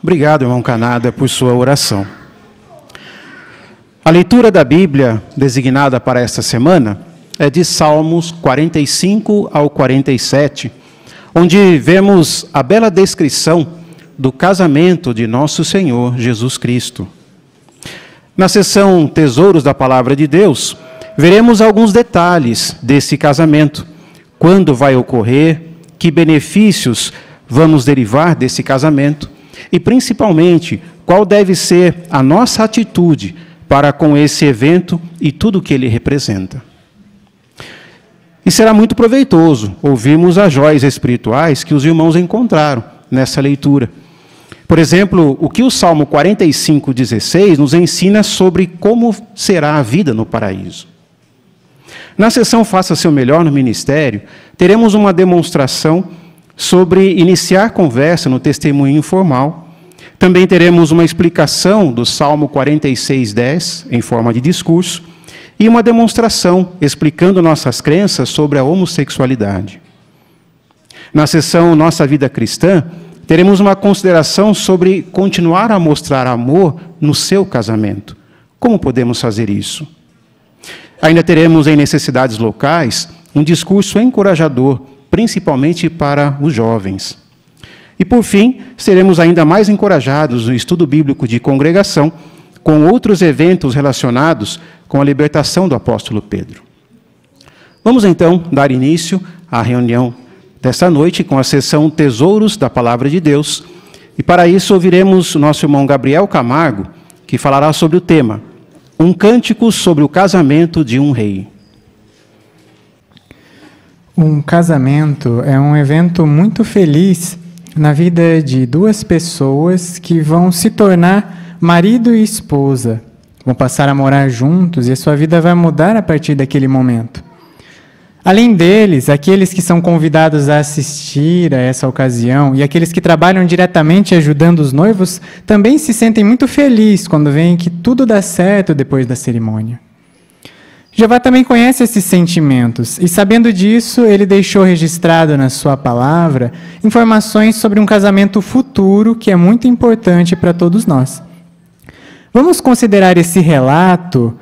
Obrigado, irmão Canada, por sua oração. A leitura da Bíblia designada para esta semana é de Salmos 45 ao 47, onde vemos a bela descrição do casamento de nosso Senhor Jesus Cristo. Na seção Tesouros da Palavra de Deus, veremos alguns detalhes desse casamento, quando vai ocorrer, que benefícios vamos derivar desse casamento e, principalmente, qual deve ser a nossa atitude para com esse evento e tudo o que ele representa. E será muito proveitoso ouvirmos as joias espirituais que os irmãos encontraram nessa leitura. Por exemplo, o que o Salmo 45:16 nos ensina sobre como será a vida no paraíso. Na sessão Faça Seu Melhor no Ministério, teremos uma demonstração sobre iniciar conversa no testemunho informal. Também teremos uma explicação do Salmo 46:10, em forma de discurso, e uma demonstração explicando nossas crenças sobre a homossexualidade. Na sessão Nossa Vida Cristã, teremos uma consideração sobre continuar a mostrar amor no seu casamento. Como podemos fazer isso? Ainda teremos em Necessidades Locais um discurso encorajador, principalmente para os jovens. E, por fim, seremos ainda mais encorajados no estudo bíblico de congregação, com outros eventos relacionados com a libertação do apóstolo Pedro. Vamos, então, dar início à reunião desta noite com a sessão Tesouros da Palavra de Deus. E, para isso, ouviremos o nosso irmão Gabriel Camargo, que falará sobre o tema Um Cântico sobre o Casamento de um Rei. Um casamento é um evento muito feliz na vida de duas pessoas que vão se tornar marido e esposa. Vão passar a morar juntos e a sua vida vai mudar a partir daquele momento. Além deles, aqueles que são convidados a assistir a essa ocasião e aqueles que trabalham diretamente ajudando os noivos também se sentem muito felizes quando veem que tudo dá certo depois da cerimônia. Jeová também conhece esses sentimentos e, sabendo disso, ele deixou registrado na sua palavra informações sobre um casamento futuro que é muito importante para todos nós. Vamos considerar esse relato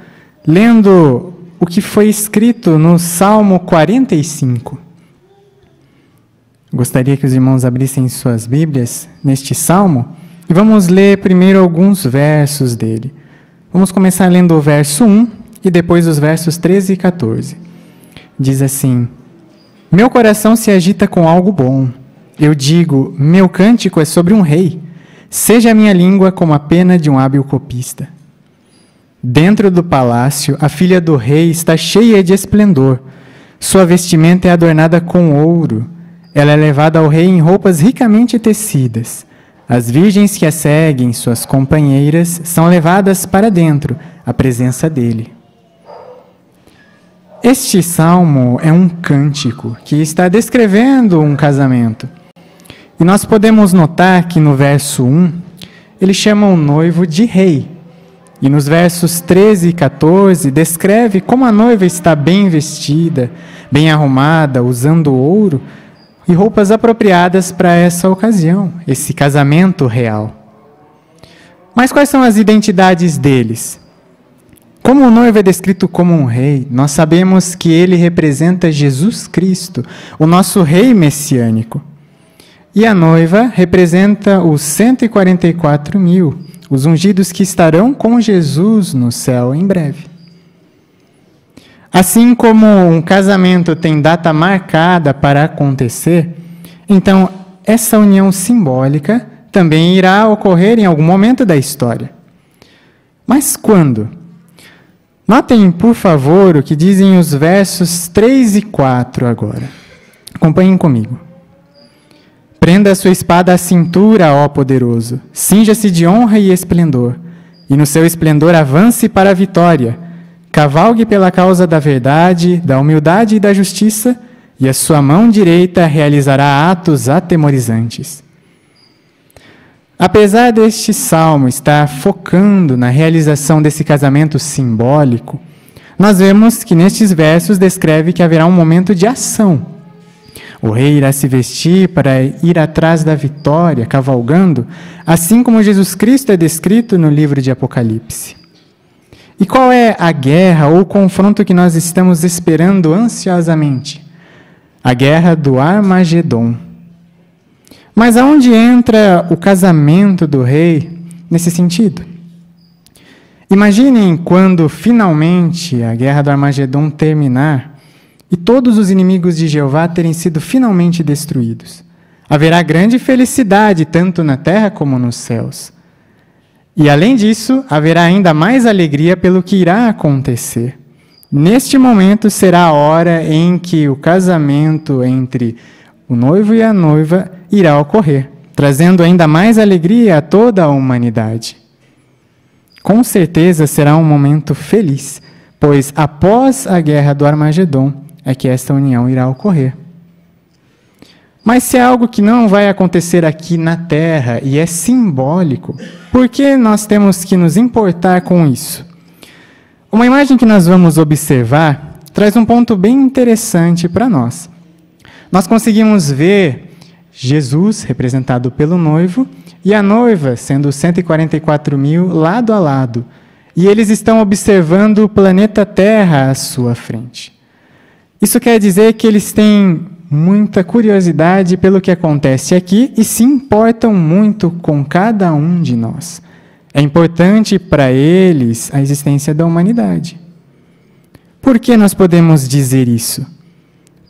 lendo o que foi escrito no Salmo 45. Gostaria que os irmãos abrissem suas Bíblias neste Salmo e vamos ler primeiro alguns versos dele. Vamos começar lendo o verso 1 e depois os versos 13 e 14. Diz assim: Meu coração se agita com algo bom. Eu digo, meu cântico é sobre um rei. Seja a minha língua como a pena de um hábil copista. Dentro do palácio, a filha do rei está cheia de esplendor. Sua vestimenta é adornada com ouro. Ela é levada ao rei em roupas ricamente tecidas. As virgens que a seguem, suas companheiras, são levadas para dentro, à presença dele. Este salmo é um cântico que está descrevendo um casamento. E nós podemos notar que no verso 1, ele chama o noivo de rei. E nos versos 13 e 14, descreve como a noiva está bem vestida, bem arrumada, usando ouro e roupas apropriadas para essa ocasião, esse casamento real. Mas quais são as identidades deles? Como o noivo é descrito como um rei, nós sabemos que ele representa Jesus Cristo, o nosso rei messiânico. E a noiva representa os 144.000, os ungidos que estarão com Jesus no céu em breve. Assim como um casamento tem data marcada para acontecer, então essa união simbólica também irá ocorrer em algum momento da história. Mas quando? Notem, por favor, o que dizem os versos 3 e 4 agora. Acompanhem comigo. Prenda a sua espada à cintura, ó poderoso. Cinja-se de honra e esplendor. E no seu esplendor avance para a vitória. Cavalgue pela causa da verdade, da humildade e da justiça, e a sua mão direita realizará atos atemorizantes. Apesar deste salmo estar focando na realização desse casamento simbólico, nós vemos que nestes versos descreve que haverá um momento de ação. O rei irá se vestir para ir atrás da vitória, cavalgando, assim como Jesus Cristo é descrito no livro de Apocalipse. E qual é a guerra ou o confronto que nós estamos esperando ansiosamente? A guerra do Armagedon. Mas aonde entra o casamento do rei nesse sentido? Imaginem quando finalmente a guerra do Armagedon terminar e todos os inimigos de Jeová terem sido finalmente destruídos. Haverá grande felicidade tanto na terra como nos céus. E além disso, haverá ainda mais alegria pelo que irá acontecer. Neste momento será a hora em que o casamento entre o noivo e a noiva irá ocorrer, trazendo ainda mais alegria a toda a humanidade. Com certeza será um momento feliz, pois após a guerra do Armagedon é que esta união irá ocorrer. Mas se é algo que não vai acontecer aqui na Terra e é simbólico, por que nós temos que nos importar com isso? Uma imagem que nós vamos observar traz um ponto bem interessante para nós. Nós conseguimos ver Jesus, representado pelo noivo, e a noiva, sendo 144 mil, lado a lado. E eles estão observando o planeta Terra à sua frente. Isso quer dizer que eles têm muita curiosidade pelo que acontece aqui e se importam muito com cada um de nós. É importante para eles a existência da humanidade. Por que nós podemos dizer isso?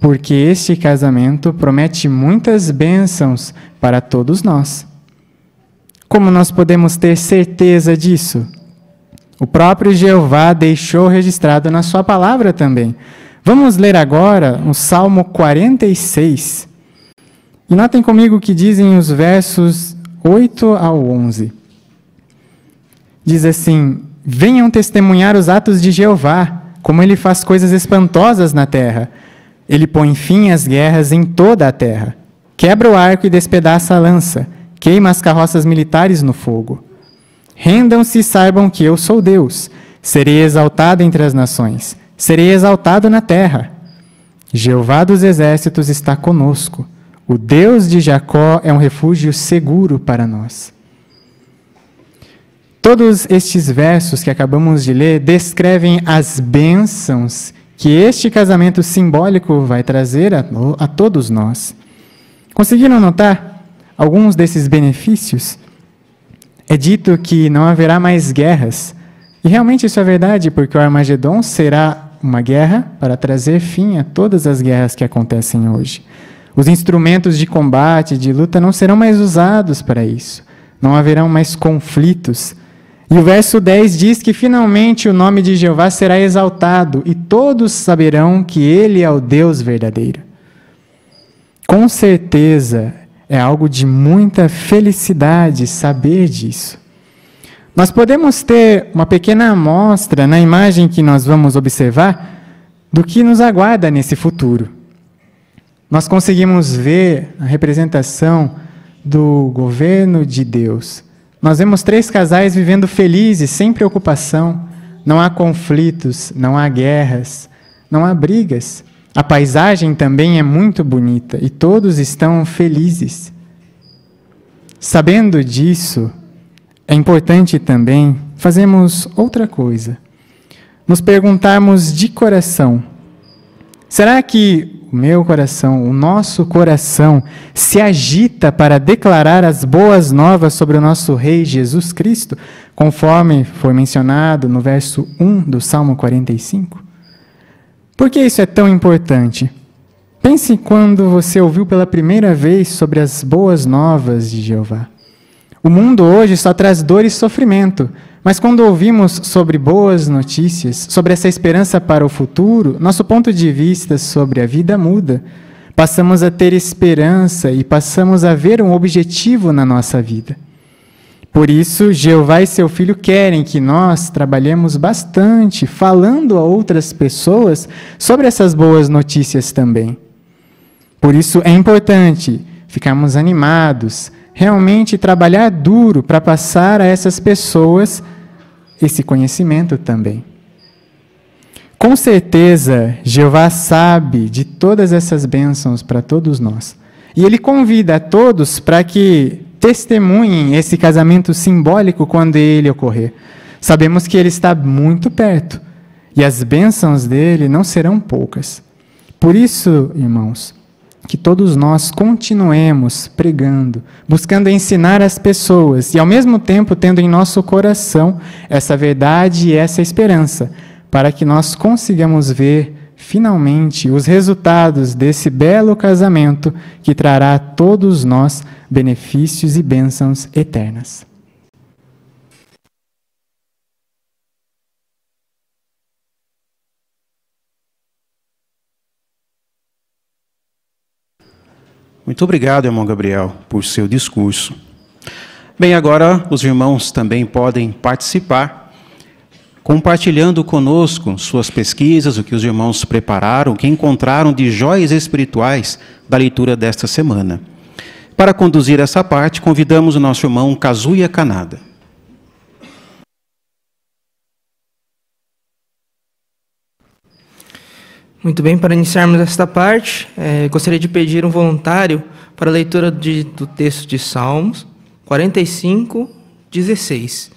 Porque este casamento promete muitas bênçãos para todos nós. Como nós podemos ter certeza disso? O próprio Jeová deixou registrado na sua palavra também. Vamos ler agora o Salmo 46. E notem comigo o que dizem os versos 8 ao 11. Diz assim: venham testemunhar os atos de Jeová, como ele faz coisas espantosas na terra. Ele põe fim às guerras em toda a terra. Quebra o arco e despedaça a lança. Queima as carroças militares no fogo. Rendam-se e saibam que eu sou Deus. Serei exaltado entre as nações. Serei exaltado na terra. Jeová dos exércitos está conosco. O Deus de Jacó é um refúgio seguro para nós. Todos estes versos que acabamos de ler descrevem as bênçãos que este casamento simbólico vai trazer a todos nós. Conseguiram notar alguns desses benefícios? É dito que não haverá mais guerras. E realmente isso é verdade, porque o Armagedon será uma guerra para trazer fim a todas as guerras que acontecem hoje. Os instrumentos de combate, de luta, não serão mais usados para isso. Não haverão mais conflitos. E o verso 10 diz que finalmente o nome de Jeová será exaltado e todos saberão que Ele é o Deus verdadeiro. Com certeza é algo de muita felicidade saber disso. Nós podemos ter uma pequena amostra na imagem que nós vamos observar do que nos aguarda nesse futuro. Nós conseguimos ver a representação do governo de Deus. Nós vemos 3 casais vivendo felizes, sem preocupação. Não há conflitos, não há guerras, não há brigas. A paisagem também é muito bonita e todos estão felizes. Sabendo disso, é importante também fazermos outra coisa. Nos perguntarmos de coração: será que o meu coração, o nosso coração, se agita para declarar as boas novas sobre o nosso Rei Jesus Cristo, conforme foi mencionado no verso 1 do Salmo 45? Por que isso é tão importante? Pense quando você ouviu pela primeira vez sobre as boas novas de Jeová. O mundo hoje só traz dor e sofrimento, mas quando ouvimos sobre boas notícias, sobre essa esperança para o futuro, nosso ponto de vista sobre a vida muda. Passamos a ter esperança e passamos a ver um objetivo na nossa vida. Por isso, Jeová e seu Filho querem que nós trabalhemos bastante, falando a outras pessoas sobre essas boas notícias também. Por isso é importante ficarmos animados, realmente trabalhar duro para passar a essas pessoas esse conhecimento também. Com certeza, Jeová sabe de todas essas bênçãos para todos nós. E Ele convida a todos para que testemunhem esse casamento simbólico quando ele ocorrer. Sabemos que Ele está muito perto e as bênçãos dele não serão poucas. Por isso, irmãos, que todos nós continuemos pregando, buscando ensinar as pessoas e, ao mesmo tempo, tendo em nosso coração essa verdade e essa esperança, para que nós consigamos ver, finalmente, os resultados desse belo casamento que trará a todos nós benefícios e bênçãos eternas. Muito obrigado, irmão Gabriel, por seu discurso. Bem, agora os irmãos também podem participar, compartilhando conosco suas pesquisas, o que os irmãos prepararam, o que encontraram de joias espirituais da leitura desta semana. Para conduzir essa parte, convidamos o nosso irmão Kazuya Kanada. Muito bem, para iniciarmos esta parte, gostaria de pedir um voluntário para a leitura do texto de Salmos 45, 16.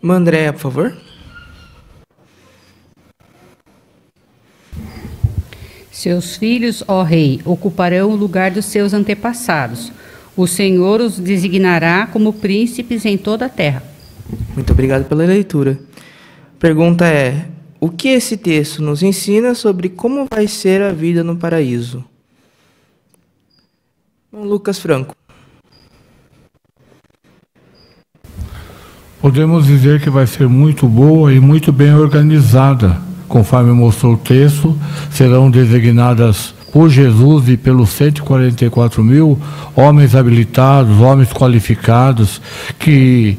Irmã Andréa, por favor. Seus filhos, ó Rei, ocuparão o lugar dos seus antepassados. O Senhor os designará como príncipes em toda a terra. Muito obrigado pela leitura. A pergunta é: o que esse texto nos ensina sobre como vai ser a vida no paraíso? Lucas Franco. Podemos dizer que vai ser muito boa e muito bem organizada. Conforme mostrou o texto, serão designadas por Jesus e pelos 144 mil homens habilitados, homens qualificados, que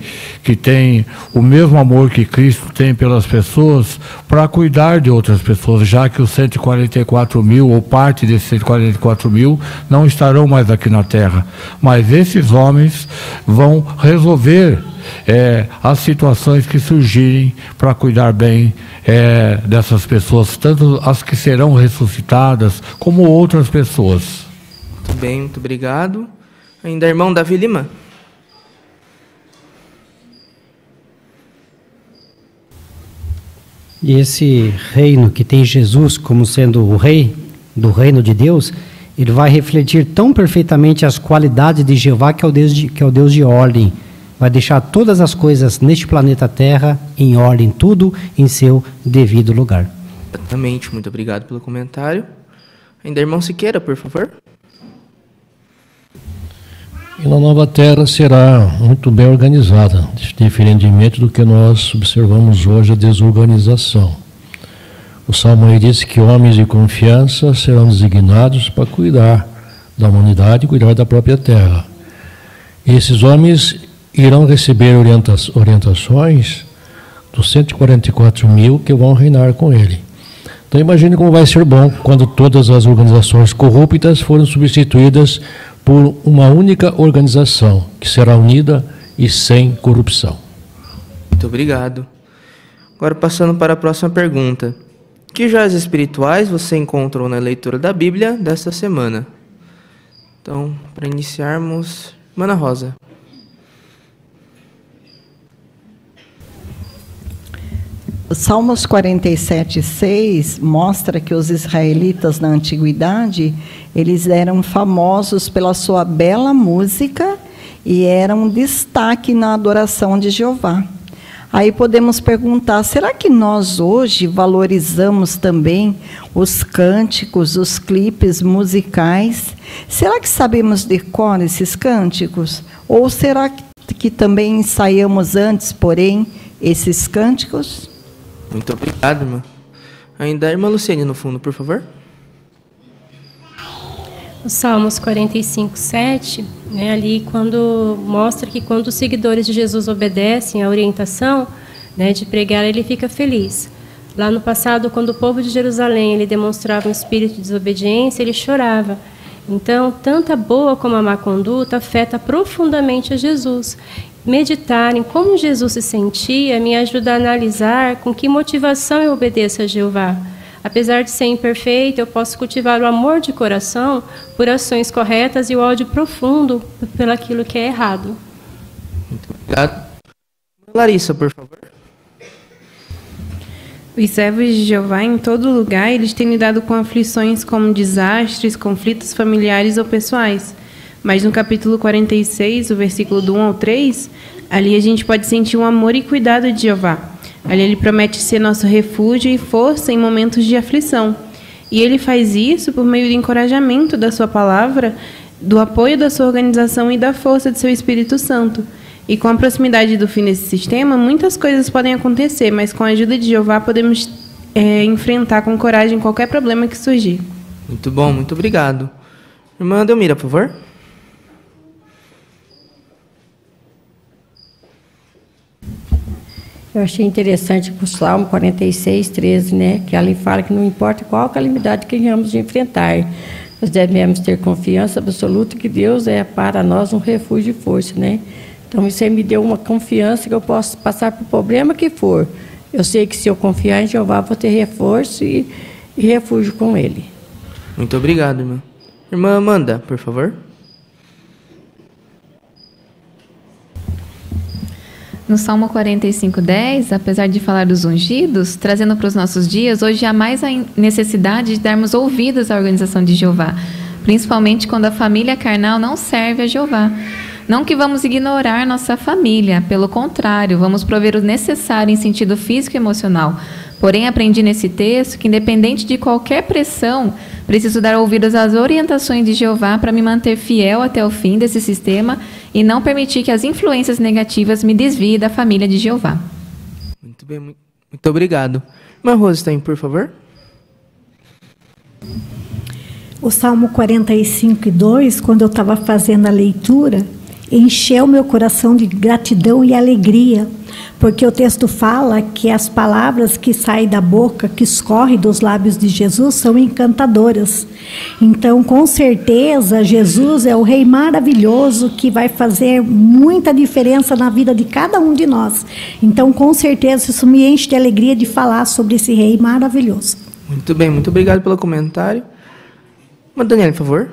têm o mesmo amor que Cristo tem pelas pessoas, para cuidar de outras pessoas, já que os 144 mil, ou parte desses 144 mil, não estarão mais aqui na terra. Mas esses homens vão resolver as situações que surgirem para cuidar bem dessas pessoas, tanto as que serão ressuscitadas, como outras pessoas. Muito bem, muito obrigado. Ainda irmão Davi Lima. E esse reino que tem Jesus como sendo o rei do reino de Deus, ele vai refletir tão perfeitamente as qualidades de Jeová, que é o Deus de ordem. Vai deixar todas as coisas neste planeta Terra em ordem, tudo em seu devido lugar. Exatamente, muito obrigado pelo comentário. Ainda irmão Siqueira, por favor. E na nova terra será muito bem organizada, diferentemente do que nós observamos hoje, a desorganização. O Salmo aí diz que homens de confiança serão designados para cuidar da humanidade e cuidar da própria terra. Esses homens irão receber orientações dos 144 mil que vão reinar com ele. Então imagine como vai ser bom quando todas as organizações corruptas forem substituídas por uma única organização, que será unida e sem corrupção. Muito obrigado. Agora passando para a próxima pergunta. Que joias espirituais você encontrou na leitura da Bíblia desta semana? Então, para iniciarmos, Mana Rosa. Salmos 47:6 mostra que os israelitas na antiguidade, eles eram famosos pela sua bela música e eram um destaque na adoração de Jeová. Aí podemos perguntar, será que nós hoje valorizamos também os cânticos, os clipes musicais? Será que sabemos de cor esses cânticos? Ou será que também ensaiamos antes, porém, esses cânticos? Muito obrigado, irmã. Ainda a irmã Luciene, no fundo, por favor. O Salmos 45:7, ali quando mostra que quando os seguidores de Jesus obedecem à orientação, de pregar, ele fica feliz. Lá no passado, quando o povo de Jerusalém ele demonstrava um espírito de desobediência, ele chorava. Então, tanto a boa como a má conduta afeta profundamente a Jesus. Meditar em como Jesus se sentia me ajuda a analisar com que motivação eu obedeço a Jeová. Apesar de ser imperfeito, eu posso cultivar o amor de coração por ações corretas e o ódio profundo pelaquilo que é errado. Muito obrigado. Larissa, por favor. Os servos de Jeová, em todo lugar, eles têm lidado com aflições como desastres, conflitos familiares ou pessoais. Mas no capítulo 46, o versículo do 1 ao 3, ali a gente pode sentir o amor e cuidado de Jeová. Ali ele promete ser nosso refúgio e força em momentos de aflição. E ele faz isso por meio do encorajamento da sua palavra, do apoio da sua organização e da força de seu Espírito Santo. E com a proximidade do fim desse sistema, muitas coisas podem acontecer, mas com a ajuda de Jeová podemos enfrentar com coragem qualquer problema que surgir. Muito bom, muito obrigado. Irmã Delmira, por favor. Eu achei interessante o Salmo 46, 13, né? Que ali fala que não importa qual calamidade que venhamos de enfrentar, nós devemos ter confiança absoluta que Deus é para nós um refúgio e força, né? Então, isso aí me deu uma confiança que eu posso passar por problema que for. Eu sei que se eu confiar em Jeová, vou ter reforço e refúgio com Ele. Muito obrigado, irmã. Irmã Amanda, por favor. No Salmo 45:10, apesar de falar dos ungidos, trazendo para os nossos dias, hoje há mais a necessidade de darmos ouvidos à organização de Jeová, principalmente quando a família carnal não serve a Jeová. Não que vamos ignorar nossa família, pelo contrário, vamos prover o necessário em sentido físico e emocional. Porém, aprendi nesse texto que, independente de qualquer pressão, preciso dar ouvidos às orientações de Jeová para me manter fiel até o fim desse sistema e não permitir que as influências negativas me desviem da família de Jeová. Muito bem, muito obrigado. Irmã Rose, por favor. O Salmo 45:2, quando eu estava fazendo a leitura, encheu meu coração de gratidão e alegria, porque o texto fala que as palavras que saem da boca, que escorrem dos lábios de Jesus, são encantadoras. Então, com certeza, Jesus é o Rei maravilhoso que vai fazer muita diferença na vida de cada um de nós. Então, com certeza, isso me enche de alegria de falar sobre esse Rei maravilhoso. Muito bem, muito obrigado pelo comentário. Daniela, por favor.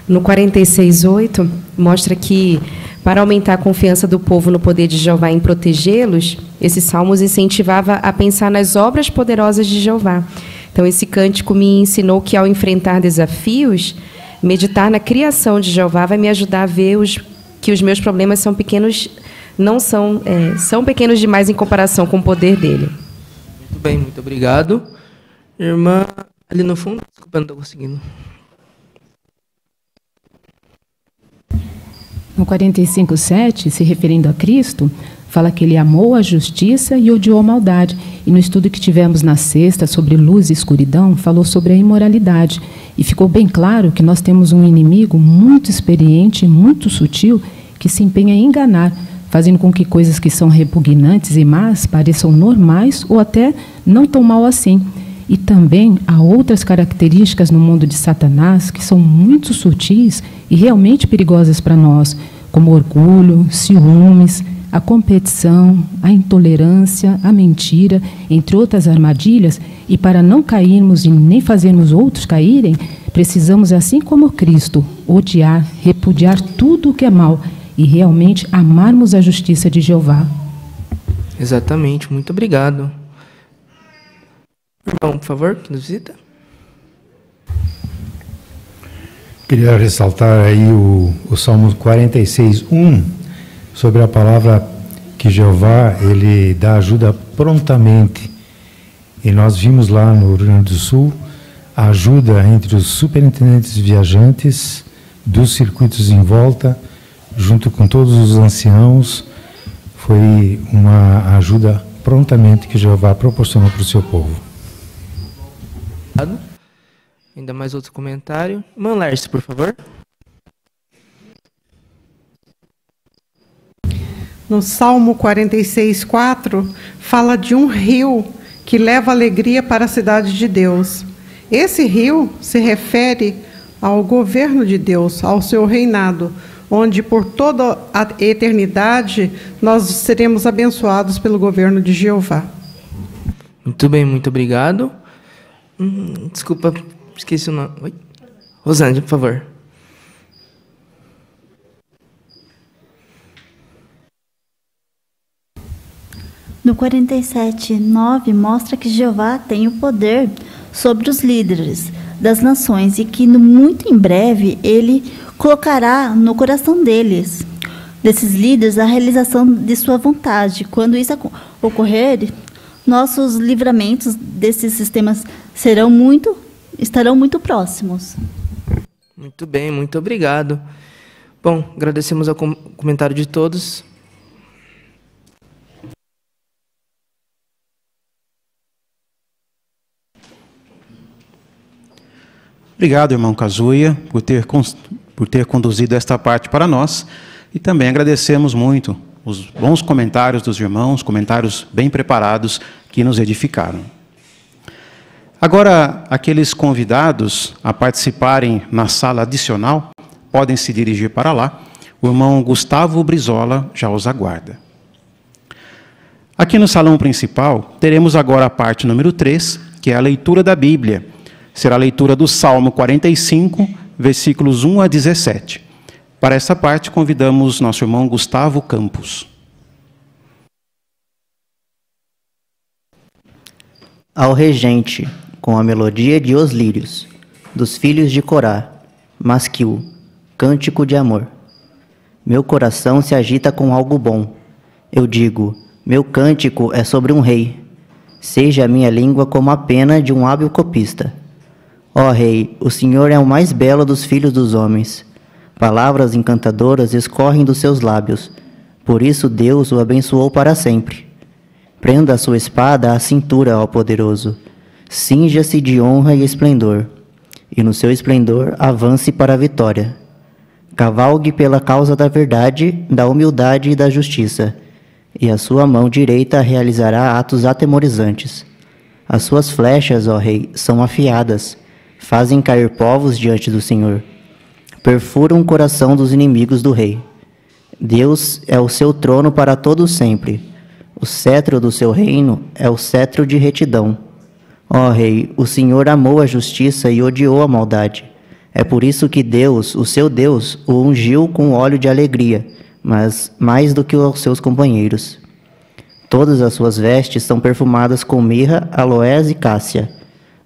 No 46:8, mostra que, para aumentar a confiança do povo no poder de Jeová em protegê-los, esse salmo os incentivava a pensar nas obras poderosas de Jeová. Então, esse cântico me ensinou que, ao enfrentar desafios, meditar na criação de Jeová vai me ajudar a ver que os meus problemas são pequenos, são pequenos demais em comparação com o poder dele. Muito bem, muito obrigado. Irmã, ali no fundo, desculpa, não estou conseguindo. No 45:7, se referindo a Cristo, fala que ele amou a justiça e odiou a maldade. E no estudo que tivemos na sexta sobre luz e escuridão, falou sobre a imoralidade. E ficou bem claro que nós temos um inimigo muito experiente, muito sutil, que se empenha em enganar, fazendo com que coisas que são repugnantes e más pareçam normais ou até não tão mal assim. E também há outras características no mundo de Satanás que são muito sutis e realmente perigosas para nós, como orgulho, ciúmes, a competição, a intolerância, a mentira, entre outras armadilhas. E para não cairmos e nem fazermos outros caírem, precisamos, assim como Cristo, odiar, repudiar tudo o que é mal e realmente amarmos a justiça de Jeová. Exatamente, muito obrigado. Irmão, por favor, que nos visita. Queria ressaltar aí o Salmo 46:1, sobre a palavra que Jeová, ele dá ajuda prontamente. E nós vimos lá no Rio Grande do Sul a ajuda entre os superintendentes viajantes, dos circuitos em volta, junto com todos os anciãos. Foi uma ajuda prontamente que Jeová proporcionou para o seu povo. Ainda mais outro comentário. Irmã Lércia, por favor. No Salmo 46:4, fala de um rio que leva alegria para a cidade de Deus. Esse rio se refere ao governo de Deus, ao seu reinado, onde por toda a eternidade nós seremos abençoados pelo governo de Jeová. Muito bem, muito obrigado. Desculpa, esqueci o nome. Oi? Rosângela, por favor. No 47:9 mostra que Jeová tem o poder sobre os líderes das nações e que muito em breve ele colocará no coração desses líderes, a realização de sua vontade. Quando isso ocorrer, nossos livramentos desses sistemas estarão muito próximos. Muito bem, muito obrigado. Bom, agradecemos ao comentário de todos. Obrigado, irmão Kazuya, por ter conduzido esta parte para nós. E também agradecemos muito os bons comentários dos irmãos, comentários bem preparados que nos edificaram. Agora, aqueles convidados a participarem na sala adicional podem se dirigir para lá. O irmão Gustavo Brizola já os aguarda. Aqui no salão principal, teremos agora a parte número 3, que é a leitura da Bíblia. Será a leitura do Salmo 45, versículos 1 a 17. Para essa parte, convidamos nosso irmão Gustavo Campos. Ao regente, com a melodia de Os Lírios, dos filhos de Corá, Masquil, cântico de amor. Meu coração se agita com algo bom. Eu digo, meu cântico é sobre um rei. Seja a minha língua como a pena de um hábil copista. Ó Rei, o Senhor é o mais belo dos filhos dos homens. Palavras encantadoras escorrem dos seus lábios. Por isso Deus o abençoou para sempre. Prenda a sua espada à cintura, ó poderoso. Cinja-se de honra e esplendor. E no seu esplendor avance para a vitória. Cavalgue pela causa da verdade, da humildade e da justiça. E a sua mão direita realizará atos atemorizantes. As suas flechas, ó Rei, são afiadas. Fazem cair povos diante do Senhor. Perfuram o coração dos inimigos do rei. Deus é o seu trono para todo sempre. O cetro do seu reino é o cetro de retidão. Ó Rei, o Senhor amou a justiça e odiou a maldade. É por isso que Deus, o seu Deus, o ungiu com óleo de alegria, mas mais do que os seus companheiros. Todas as suas vestes são perfumadas com mirra, aloés e cássia.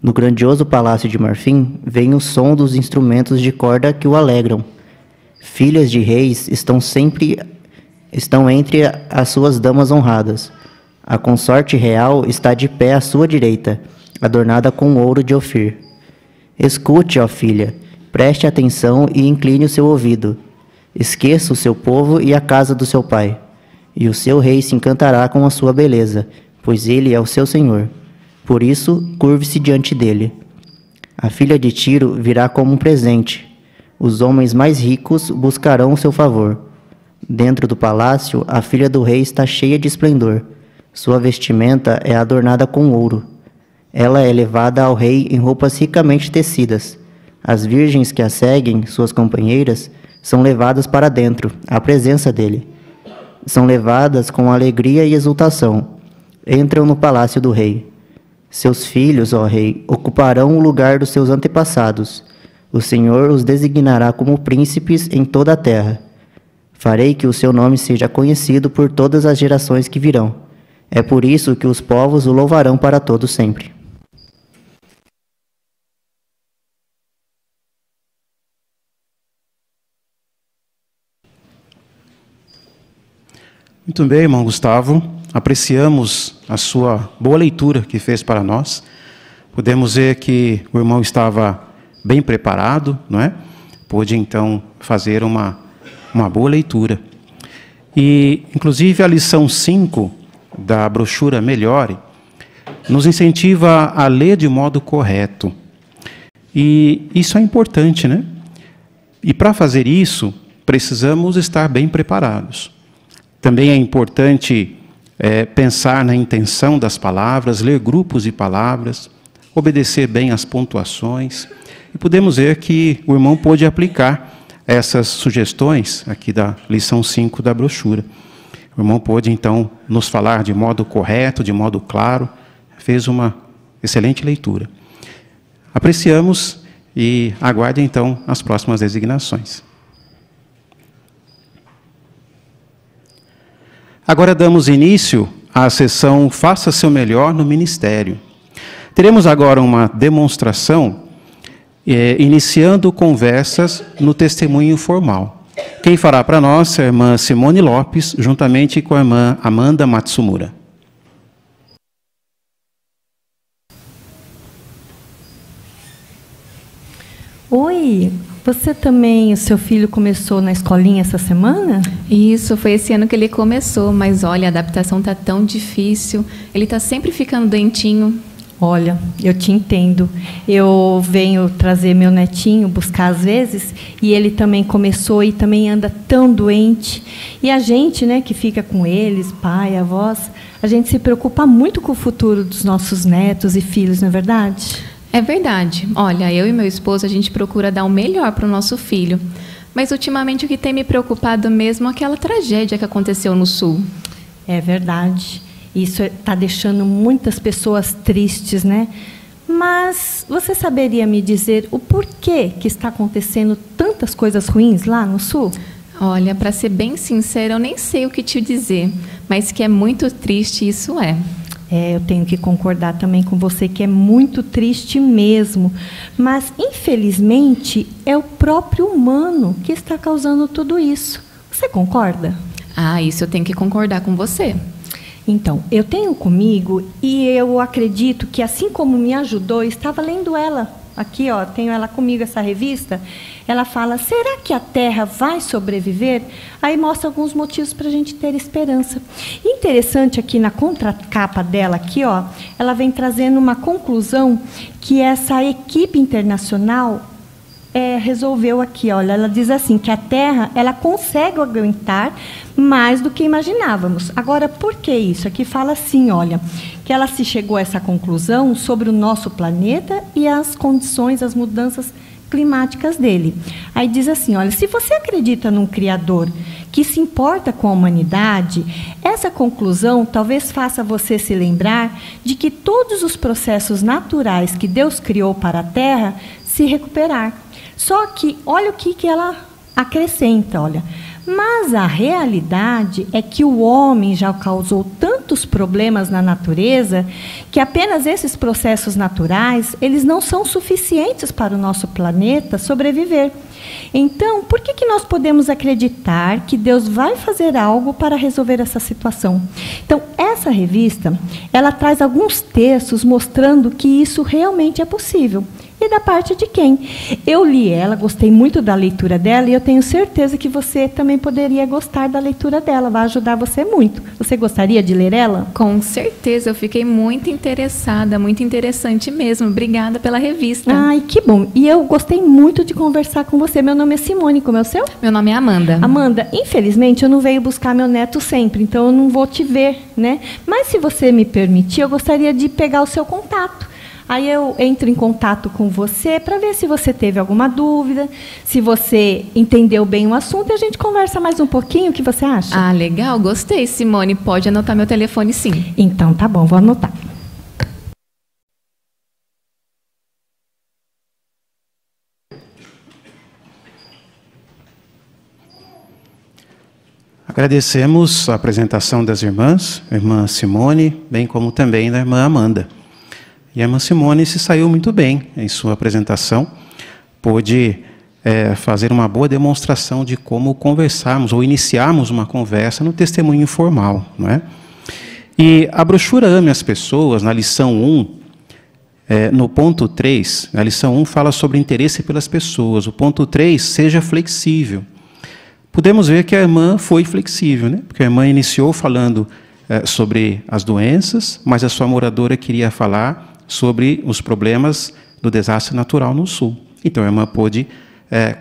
Do grandioso palácio de marfim vem o som dos instrumentos de corda que o alegram. Filhas de reis estão entre as suas damas honradas. A consorte real está de pé à sua direita, adornada com ouro de Ofir. Escute, ó filha, preste atenção e incline o seu ouvido. Esqueça o seu povo e a casa do seu pai. E o seu rei se encantará com a sua beleza, pois ele é o seu senhor. Por isso, curve-se diante dele. A filha de Tiro virá como um presente. Os homens mais ricos buscarão o seu favor. Dentro do palácio, a filha do rei está cheia de esplendor. Sua vestimenta é adornada com ouro. Ela é levada ao rei em roupas ricamente tecidas. As virgens que a seguem, suas companheiras, são levadas para dentro, à presença dele. São levadas com alegria e exultação. Entram no palácio do rei. Seus filhos, ó Rei, ocuparão o lugar dos seus antepassados. O Senhor os designará como príncipes em toda a terra. Farei que o seu nome seja conhecido por todas as gerações que virão. É por isso que os povos o louvarão para todo sempre. Muito bem, irmão Gustavo. Apreciamos a sua boa leitura que fez para nós. Podemos ver que o irmão estava bem preparado, não é? Pôde, então, fazer uma boa leitura. E, inclusive, a lição 5 da brochura Melhore nos incentiva a ler de modo correto. E isso é importante, né? E, para fazer isso, precisamos estar bem preparados. Também é importante pensar na intenção das palavras, ler grupos de palavras, obedecer bem às pontuações. E podemos ver que o irmão pôde aplicar essas sugestões aqui da lição 5 da brochura. O irmão pôde, então, nos falar de modo correto, de modo claro, fez uma excelente leitura. Apreciamos e aguarde, então, as próximas designações. Agora damos início à sessão Faça Seu Melhor no Ministério. Teremos agora uma demonstração iniciando conversas no testemunho informal. Quem fará para nós é a irmã Simone Lopes, juntamente com a irmã Amanda Matsumura. Oi, você também, o seu filho começou na escolinha essa semana? Isso, foi esse ano que ele começou, mas olha, a adaptação tá tão difícil, ele tá sempre ficando doentinho. Olha, eu te entendo. Eu venho trazer meu netinho, buscar às vezes, e ele também começou e também anda tão doente. E a gente, né, que fica com eles, pai, avós, a gente se preocupa muito com o futuro dos nossos netos e filhos, não é verdade? É verdade. Olha, eu e meu esposo, a gente procura dar o melhor para o nosso filho. Mas ultimamente o que tem me preocupado mesmo é aquela tragédia que aconteceu no Sul. É verdade. Isso está deixando muitas pessoas tristes, né? Mas você saberia me dizer o porquê que está acontecendo tantas coisas ruins lá no Sul? Olha, para ser bem sincera, eu nem sei o que te dizer, mas que é muito triste, isso é. Eu tenho que concordar também com você que é muito triste mesmo. Mas, infelizmente, é o próprio humano que está causando tudo isso. Você concorda? Ah, isso eu tenho que concordar com você. Então, eu tenho comigo e eu acredito que, assim como me ajudou, eu estava lendo ela. Aqui, ó, tenho ela comigo, essa revista. Ela fala, será que a Terra vai sobreviver? Aí mostra alguns motivos para a gente ter esperança. Interessante aqui na contracapa dela, aqui, ó, ela vem trazendo uma conclusão que essa equipe internacional resolveu aqui. Olha, ela diz assim, que a Terra ela consegue aguentar mais do que imaginávamos. Agora, por que isso? Aqui fala assim, olha, que ela se chegou a essa conclusão sobre o nosso planeta e as condições, as mudanças climáticas dele. Aí diz assim, olha, se você acredita num Criador que se importa com a humanidade, essa conclusão talvez faça você se lembrar de que todos os processos naturais que Deus criou para a Terra se recuperar. Só que, olha o que ela acrescenta, olha. Mas a realidade é que o homem já causou tantos problemas na natureza que apenas esses processos naturais, eles não são suficientes para o nosso planeta sobreviver. Então, por que nós podemos acreditar que Deus vai fazer algo para resolver essa situação? Então, essa revista, ela traz alguns textos mostrando que isso realmente é possível. E da parte de quem? Eu li ela, gostei muito da leitura dela e eu tenho certeza que você também poderia gostar da leitura dela, vai ajudar você muito. Você gostaria de ler ela? Com certeza, eu fiquei muito interessada, muito interessante mesmo. Obrigada pela revista. Ai, que bom. E eu gostei muito de conversar com você. Meu nome é Simone, como é o seu? Meu nome é Amanda. Amanda, infelizmente eu não venho buscar meu neto sempre, então eu não vou te ver, né? Mas se você me permitir, eu gostaria de pegar o seu contato. Aí eu entro em contato com você para ver se você teve alguma dúvida, se você entendeu bem o assunto e a gente conversa mais um pouquinho. O que você acha? Ah, legal. Gostei, Simone. Pode anotar meu telefone, sim. Então, tá bom. Vou anotar. Agradecemos a apresentação das irmãs, a irmã Simone, bem como também da irmã Amanda. E a irmã Simone se saiu muito bem em sua apresentação, pôde fazer uma boa demonstração de como conversarmos ou iniciarmos uma conversa no testemunho informal, não é? E a brochura Ame as Pessoas, na lição 1, no ponto 3, a lição 1 fala sobre interesse pelas pessoas, o ponto 3, seja flexível. Podemos ver que a irmã foi flexível, né? Porque a irmã iniciou falando sobre as doenças, mas a sua moradora queria falar sobre os problemas do desastre natural no Sul. Então, a irmã pôde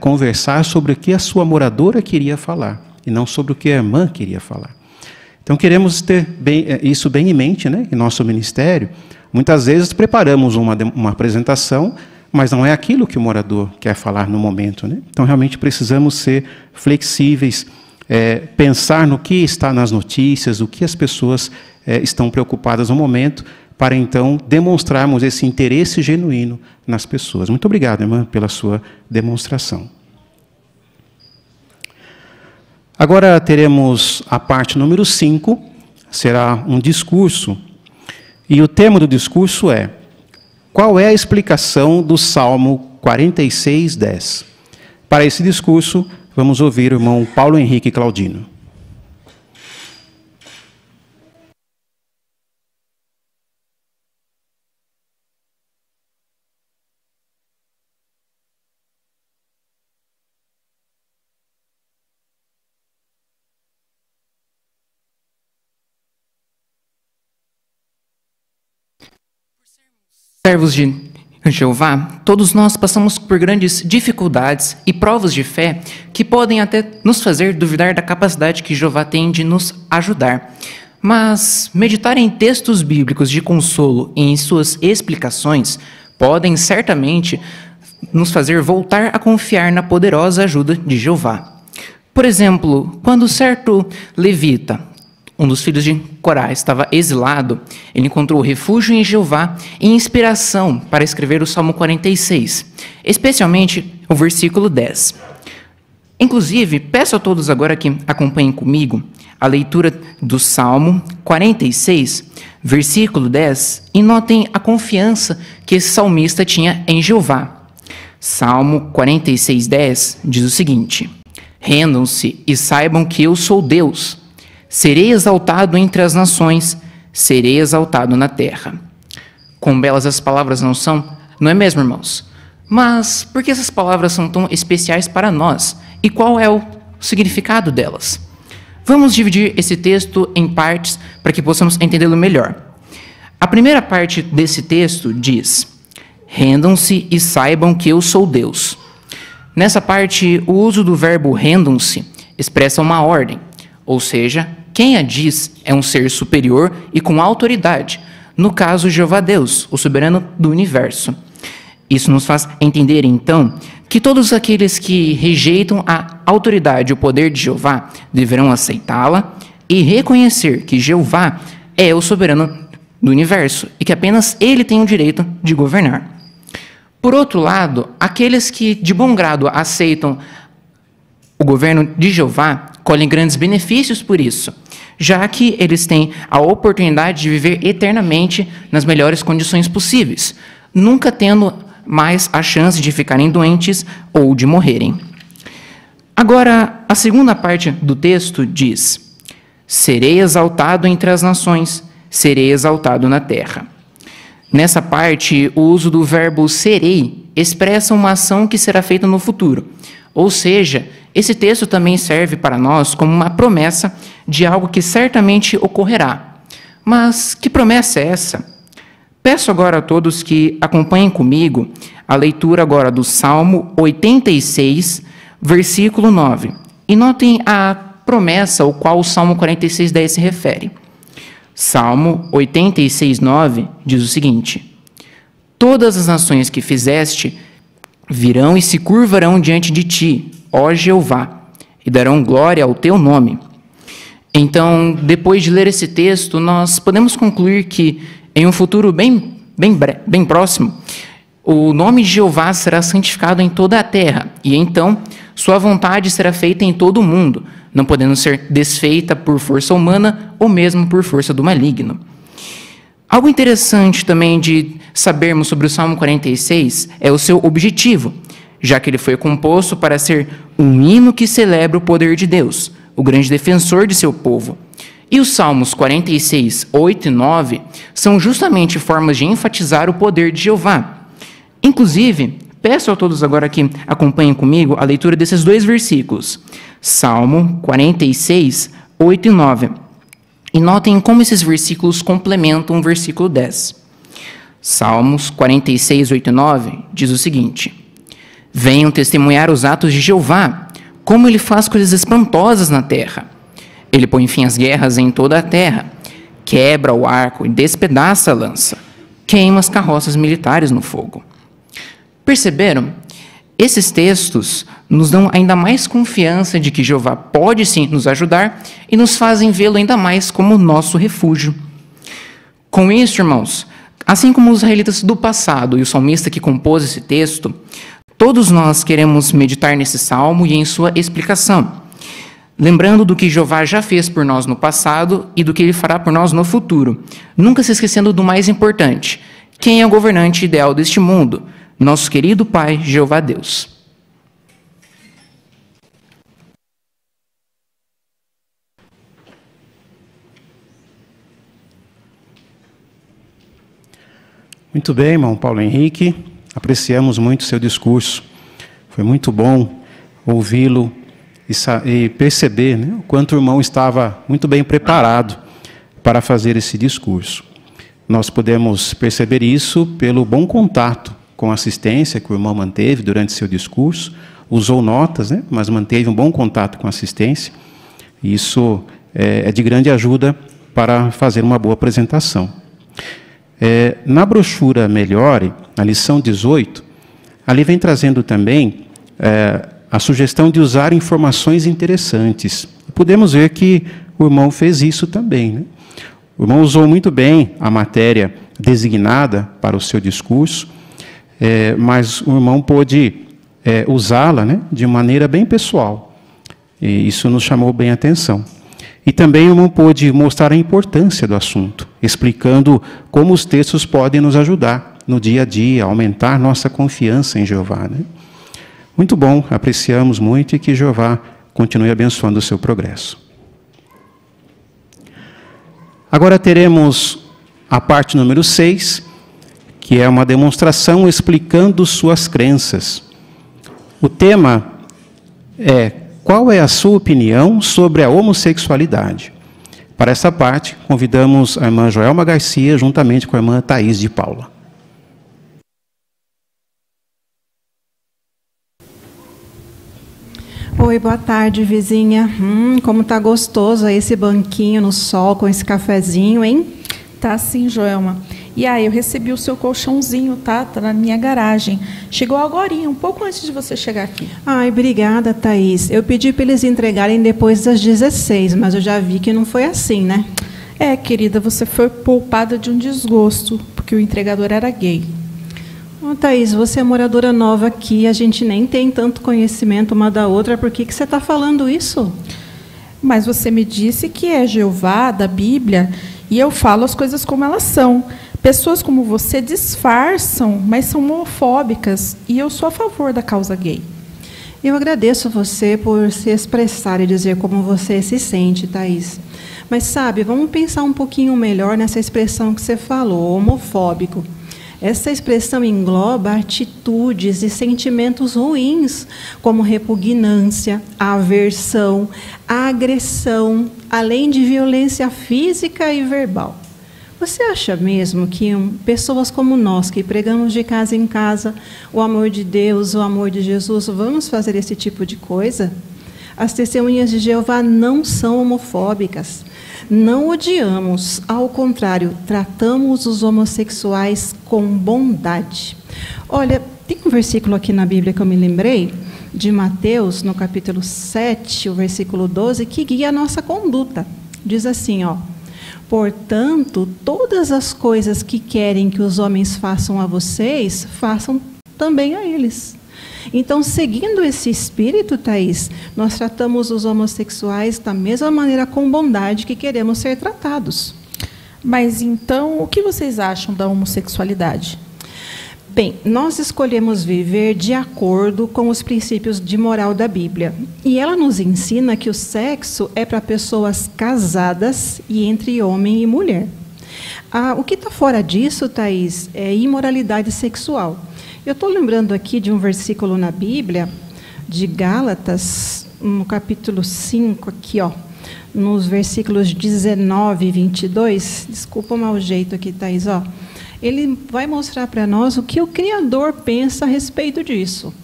conversar sobre o que a sua moradora queria falar, e não sobre o que a irmã queria falar. Então, queremos ter isso bem em mente, né? Em nosso ministério, Muitas vezes preparamos uma apresentação, mas não é aquilo que o morador quer falar no momento, né? Então, realmente precisamos ser flexíveis, pensar no que está nas notícias, o que as pessoas estão preocupadas no momento, para então demonstrarmos esse interesse genuíno nas pessoas. Muito obrigado, irmã, pela sua demonstração. Agora teremos a parte número 5, será um discurso. E o tema do discurso é: qual é a explicação do Salmo 46:10? Para esse discurso, vamos ouvir o irmão Paulo Henrique Claudino. Servos de Jeová, todos nós passamos por grandes dificuldades e provas de fé que podem até nos fazer duvidar da capacidade que Jeová tem de nos ajudar. Mas meditar em textos bíblicos de consolo e em suas explicações podem certamente nos fazer voltar a confiar na poderosa ajuda de Jeová. Por exemplo, quando certo levita, um dos filhos de Corá, estava exilado, ele encontrou refúgio em Jeová e inspiração para escrever o Salmo 46, especialmente o versículo 10. Inclusive, peço a todos agora que acompanhem comigo a leitura do Salmo 46, versículo 10, e notem a confiança que esse salmista tinha em Jeová. Salmo 46, 10 diz o seguinte: rendam-se e saibam que eu sou Deus. Serei exaltado entre as nações, serei exaltado na terra. Quão belas as palavras não são, não é mesmo, irmãos? Mas por que essas palavras são tão especiais para nós? E qual é o significado delas? Vamos dividir esse texto em partes para que possamos entendê-lo melhor. A primeira parte desse texto diz: rendam-se e saibam que eu sou Deus. Nessa parte, o uso do verbo rendam-se expressa uma ordem, ou seja, quem a diz é um ser superior e com autoridade, no caso, Jeová Deus, o soberano do universo. Isso nos faz entender, então, que todos aqueles que rejeitam a autoridade e o poder de Jeová deverão aceitá-la e reconhecer que Jeová é o soberano do universo e que apenas ele tem o direito de governar. Por outro lado, aqueles que de bom grado aceitam o governo de Jeová colhem grandes benefícios por isso, já que eles têm a oportunidade de viver eternamente nas melhores condições possíveis, nunca tendo mais a chance de ficarem doentes ou de morrerem. Agora, a segunda parte do texto diz: serei exaltado entre as nações, serei exaltado na terra. Nessa parte, o uso do verbo serei expressa uma ação que será feita no futuro, ou seja, esse texto também serve para nós como uma promessa de algo que certamente ocorrerá. Mas que promessa é essa? Peço agora a todos que acompanhem comigo a leitura agora do Salmo 86, versículo 9. E notem a promessa ao qual o Salmo 46, 10 se refere. Salmo 86, 9 diz o seguinte: todas as nações que fizeste virão e se curvarão diante de ti, ó Jeová, e darão glória ao teu nome. Então, depois de ler esse texto, nós podemos concluir que, em um futuro bem próximo, o nome de Jeová será santificado em toda a terra, e então sua vontade será feita em todo o mundo, não podendo ser desfeita por força humana ou mesmo por força do maligno. Algo interessante também de sabermos sobre o Salmo 46 é o seu objetivo, já que ele foi composto para ser um hino que celebra o poder de Deus, o grande defensor de seu povo. E os Salmos 46, 8 e 9 são justamente formas de enfatizar o poder de Jeová. Inclusive, peço a todos agora que acompanhem comigo a leitura desses dois versículos, Salmo 46, 8 e 9. E notem como esses versículos complementam o versículo 10. Salmos 46, 8 e 9 diz o seguinte: venham testemunhar os atos de Jeová, como ele faz coisas espantosas na terra. Ele põe fim às guerras em toda a terra, quebra o arco e despedaça a lança. queima as carroças militares no fogo. Perceberam? Esses textos nos dão ainda mais confiança de que Jeová pode sim nos ajudar e nos fazem vê-lo ainda mais como nosso refúgio. Com isso, irmãos, assim como os israelitas do passado e o salmista que compôs esse texto, todos nós queremos meditar nesse salmo e em sua explicação, lembrando do que Jeová já fez por nós no passado e do que ele fará por nós no futuro, nunca se esquecendo do mais importante: quem é o governante ideal deste mundo? Nosso querido Pai, Jeová Deus. Muito bem, irmão Paulo Henrique. Apreciamos muito o seu discurso. Foi muito bom ouvi-lo e perceber, né, o quanto o irmão estava muito bem preparado para fazer esse discurso. Nós podemos perceber isso pelo bom contato com a assistência que o irmão manteve durante seu discurso. Usou notas, né, mas manteve um bom contato com a assistência. Isso é de grande ajuda para fazer uma boa apresentação. Na brochura Melhore, na lição 18, ali vem trazendo também a sugestão de usar informações interessantes. Podemos ver que o irmão fez isso também, né? O irmão usou muito bem a matéria designada para o seu discurso, mas o irmão pôde usá-la, né, de maneira bem pessoal. E isso nos chamou bem a atenção. E também o irmão pôde mostrar a importância do assunto, explicando como os textos podem nos ajudar no dia a dia, aumentar nossa confiança em Jeová, né? Muito bom, apreciamos muito e que Jeová continue abençoando o seu progresso. Agora teremos a parte número 6, que é uma demonstração explicando suas crenças. O tema é: qual é a sua opinião sobre a homossexualidade? Para essa parte, convidamos a irmã Joelma Garcia, juntamente com a irmã Thaís de Paula. Oi, boa tarde, vizinha. Como tá gostoso aí esse banquinho no sol com esse cafezinho, hein? Tá sim, Joelma. E aí, eu recebi o seu colchãozinho, tá? Tá na minha garagem. Chegou agorinha, um pouco antes de você chegar aqui. Ai, obrigada, Thaís. Eu pedi para eles entregarem depois das 16, mas eu já vi que não foi assim, né? Querida, você foi poupada de um desgosto, porque o entregador era gay. Thaís, você é moradora nova aqui, a gente nem tem tanto conhecimento uma da outra, por que você está falando isso? Mas você me disse que é Jeová, da Bíblia, e eu falo as coisas como elas são. Pessoas como você disfarçam, mas são homofóbicas, e eu sou a favor da causa gay. Eu agradeço você por se expressar e dizer como você se sente, Thaís. Mas, sabe, vamos pensar um pouquinho melhor nessa expressão que você falou, homofóbico. Essa expressão engloba atitudes e sentimentos ruins, como repugnância, aversão, agressão, além de violência física e verbal. Você acha mesmo que pessoas como nós, que pregamos de casa em casa o amor de Deus, o amor de Jesus, vamos fazer esse tipo de coisa? As testemunhas de Jeová não são homofóbicas. Não odiamos, ao contrário, tratamos os homossexuais com bondade. Olha, tem um versículo aqui na Bíblia que eu me lembrei, de Mateus, no capítulo 7, o versículo 12, que guia a nossa conduta. Diz assim, ó: portanto, todas as coisas que querem que os homens façam a vocês, façam também a eles. Então, seguindo esse espírito, Thaís, nós tratamos os homossexuais da mesma maneira, com bondade que queremos ser tratados. Mas, então, o que vocês acham da homossexualidade? Bem, nós escolhemos viver de acordo com os princípios de moral da Bíblia. E ela nos ensina que o sexo é para pessoas casadas e entre homem e mulher. O que está fora disso, Thaís, é imoralidade sexual. Eu estou lembrando aqui de um versículo na Bíblia, de Gálatas, no capítulo 5, aqui, ó, nos versículos 19 e 22. Desculpa o mau jeito aqui, Thaís, ó. Ele vai mostrar para nós o que o Criador pensa a respeito disso.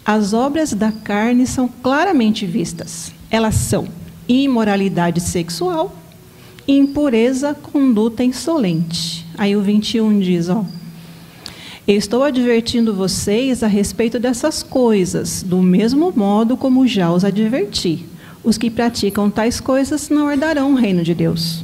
As obras da carne são claramente vistas. Elas são imoralidade sexual, impureza, conduta insolente. Aí o 21 diz, ó: eu estou advertindo vocês a respeito dessas coisas, do mesmo modo como já os adverti. Os que praticam tais coisas não herdarão o reino de Deus.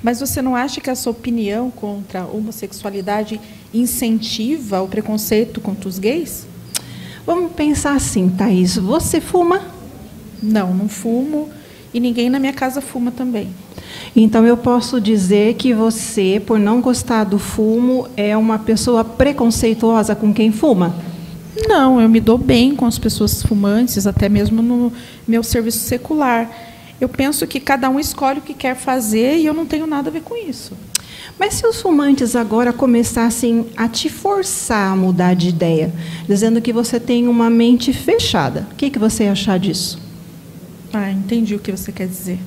Mas você não acha que a sua opinião contra a homossexualidade incentiva o preconceito contra os gays? Vamos pensar assim, Thaís. Você fuma? Não, não fumo. E ninguém na minha casa fuma também. Então, eu posso dizer que você, por não gostar do fumo, é uma pessoa preconceituosa com quem fuma? Não, eu me dou bem com as pessoas fumantes, até mesmo no meu serviço secular. Eu penso que cada um escolhe o que quer fazer e eu não tenho nada a ver com isso. Mas se os fumantes agora começassem a te forçar a mudar de ideia, dizendo que você tem uma mente fechada, o que você ia achar disso? Entendi o que você quer dizer.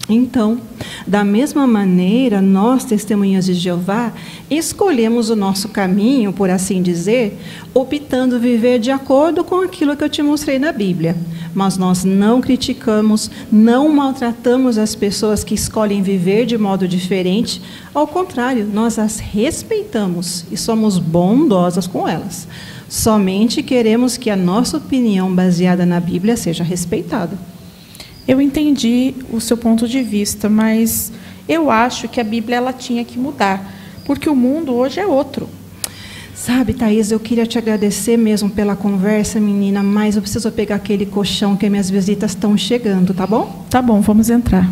Então, da mesma maneira, nós, testemunhas de Jeová, escolhemos o nosso caminho, por assim dizer, optando viver de acordo com aquilo que eu te mostrei na Bíblia. Mas nós não criticamos, não maltratamos as pessoas que escolhem viver de modo diferente. Ao contrário, nós as respeitamos e somos bondosas com elas. Somente queremos que a nossa opinião baseada na Bíblia seja respeitada. Eu entendi o seu ponto de vista, mas eu acho que a Bíblia ela tinha que mudar, porque o mundo hoje é outro. Sabe, Thaís, eu queria te agradecer mesmo pela conversa, menina, mas eu preciso pegar aquele colchão que minhas visitas estão chegando, tá bom? Tá bom, vamos entrar.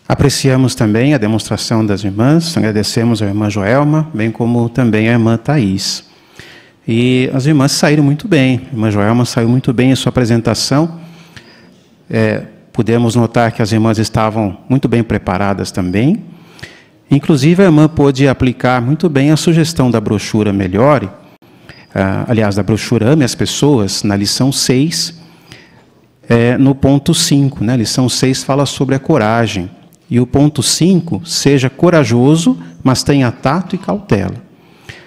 Apreciamos também a demonstração das irmãs, agradecemos a irmã Joelma, bem como também a irmã Thaís. E as irmãs saíram muito bem, a irmã Joelma saiu muito bem em sua apresentação. Pudemos notar que as irmãs estavam muito bem preparadas também. Inclusive, a irmã pôde aplicar muito bem a sugestão da brochura Melhore, aliás, da brochura Ame as Pessoas, na lição 6, no ponto 5. Né? A lição 6 fala sobre a coragem. E o ponto 5, seja corajoso, mas tenha tato e cautela.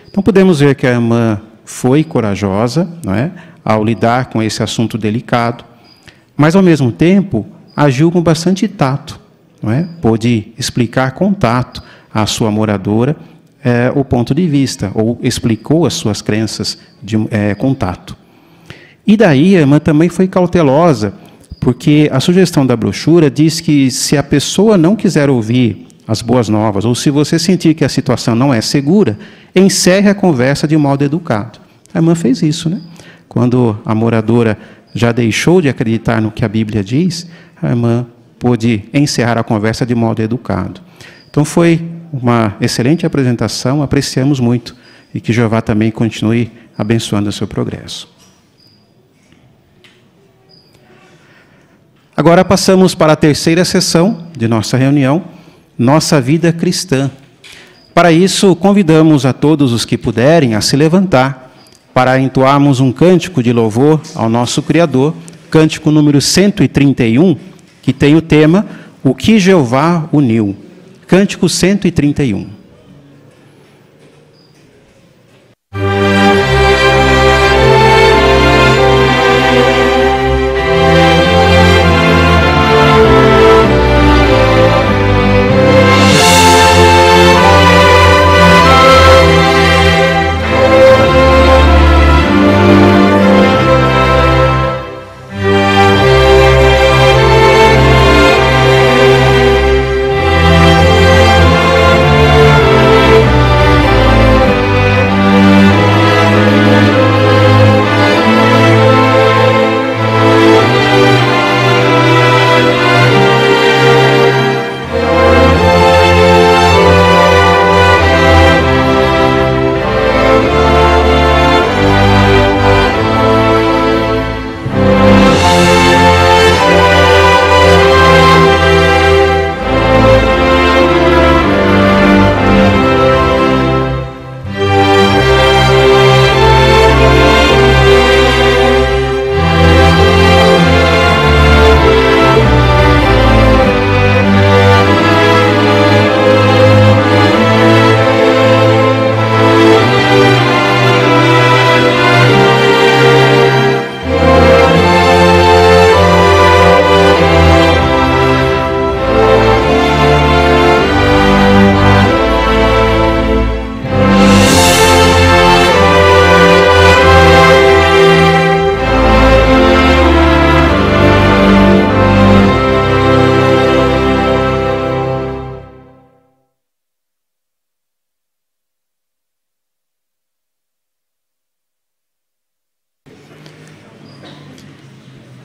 Então, podemos ver que a irmã foi corajosa, não é, ao lidar com esse assunto delicado, mas, ao mesmo tempo, agiu com bastante tato. Não é? Pôde explicar com tato à sua moradora o ponto de vista, ou explicou as suas crenças com tato. E daí a irmã também foi cautelosa, porque a sugestão da brochura diz que se a pessoa não quiser ouvir as boas novas, ou se você sentir que a situação não é segura, encerre a conversa de modo educado. A irmã fez isso, né? Quando a moradora já deixou de acreditar no que a Bíblia diz, a irmã pôde encerrar a conversa de modo educado. Então foi uma excelente apresentação, apreciamos muito, e que Jeová também continue abençoando o seu progresso. Agora passamos para a terceira sessão de nossa reunião, Nossa Vida Cristã. Para isso, convidamos a todos os que puderem a se levantar para entoarmos um cântico de louvor ao nosso Criador, cântico número 131, que tem o tema O que Jeová uniu. Cântico 131.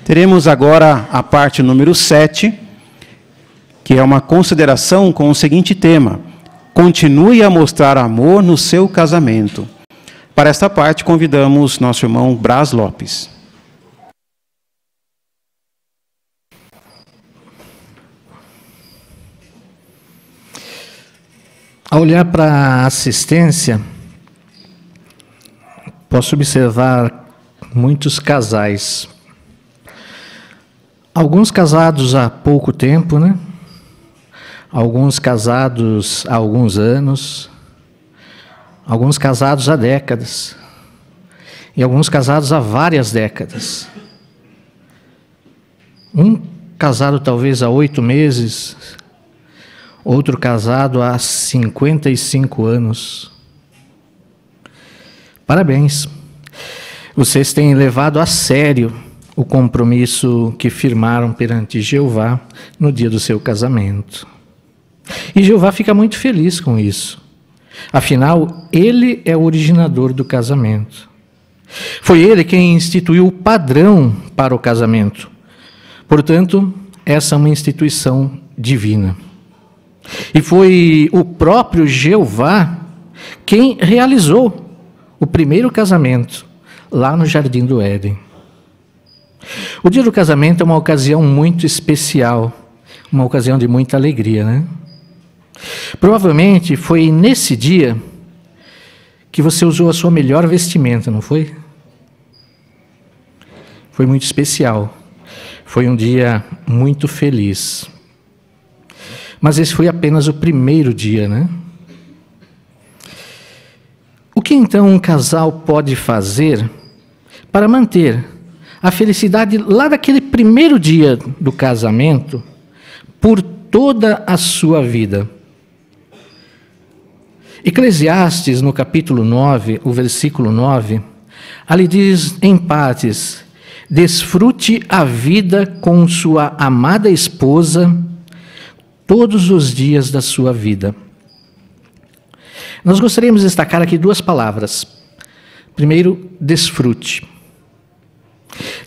Teremos agora a parte número 7, que é uma consideração com o seguinte tema: continue a mostrar amor no seu casamento. Para esta parte, convidamos nosso irmão Braz Lopes. Ao olhar para a assistência, posso observar muitos casais. Alguns casados há pouco tempo, né? Alguns casados há alguns anos. Alguns casados há décadas. E alguns casados há várias décadas. Um casado talvez há 8 meses. Outro casado há 55 anos. Parabéns. Vocês têm levado a sério o compromisso que firmaram perante Jeová no dia do seu casamento. E Jeová fica muito feliz com isso. Afinal, ele é o originador do casamento. Foi ele quem instituiu o padrão para o casamento. Portanto, essa é uma instituição divina. E foi o próprio Jeová quem realizou o primeiro casamento lá no Jardim do Éden. O dia do casamento é uma ocasião muito especial, uma ocasião de muita alegria, né? Provavelmente foi nesse dia que você usou a sua melhor vestimenta, não foi? Foi muito especial. Foi um dia muito feliz. Mas esse foi apenas o primeiro dia, né? O que então um casal pode fazer para manter a felicidade lá daquele primeiro dia do casamento por toda a sua vida? Eclesiastes, no capítulo 9, o versículo 9, ali diz em partes: desfrute a vida com sua amada esposa todos os dias da sua vida. Nós gostaríamos de destacar aqui 2 palavras. Primeiro, desfrute.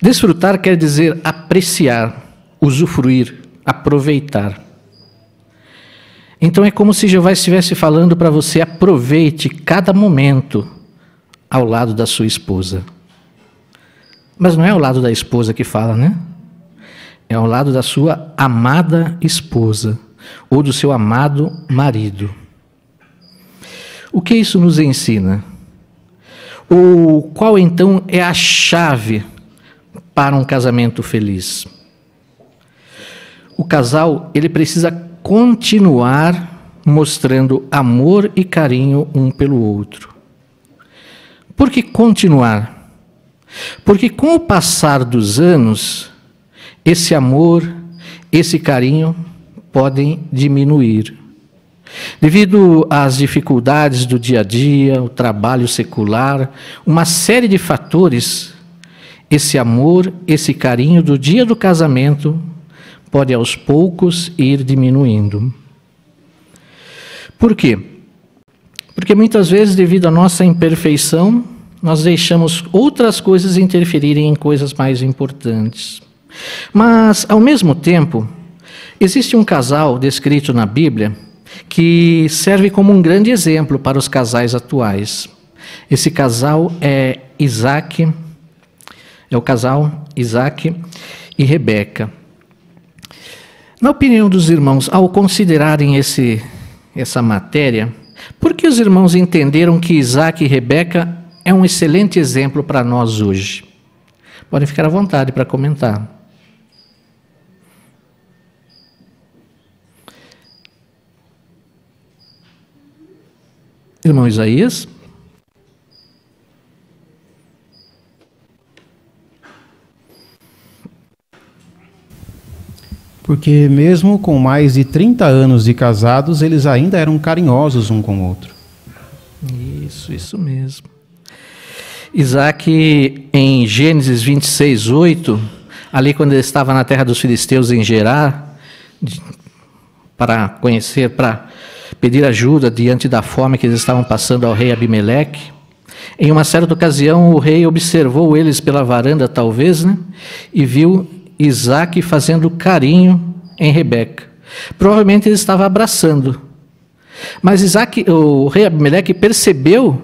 Desfrutar quer dizer apreciar, usufruir, aproveitar. Então é como se Jeová estivesse falando para você: aproveite cada momento ao lado da sua esposa. Mas não é ao lado da esposa que fala, né? É ao lado da sua amada esposa ou do seu amado marido. O que isso nos ensina? Ou qual então é a chave para um casamento feliz? O casal, ele precisa continuar mostrando amor e carinho um pelo outro. Por que continuar? Porque com o passar dos anos, esse amor, esse carinho podem diminuir. Devido às dificuldades do dia a dia, o trabalho secular, uma série de fatores, esse amor, esse carinho do dia do casamento pode aos poucos ir diminuindo. Por quê? Porque muitas vezes, devido à nossa imperfeição, nós deixamos outras coisas interferirem em coisas mais importantes. Mas, ao mesmo tempo, existe um casal descrito na Bíblia que serve como um grande exemplo para os casais atuais. Esse casal é o casal Isaac e Rebeca. Na opinião dos irmãos, ao considerarem essa matéria, por que os irmãos entenderam que Isaac e Rebeca é um excelente exemplo para nós hoje? Podem ficar à vontade para comentar. Irmão Isaías? Porque mesmo com mais de 30 anos de casados, eles ainda eram carinhosos um com o outro. Isso mesmo. Isaac, em Gênesis 26:8, ali quando ele estava na terra dos filisteus em Gerar, para pedir ajuda diante da fome que eles estavam passando ao rei Abimeleque, Em uma certa ocasião, o rei observou eles pela varanda, talvez, né? E viu Isaac fazendo carinho em Rebeca. Provavelmente ele estava abraçando. Mas o rei Abimeleque percebeu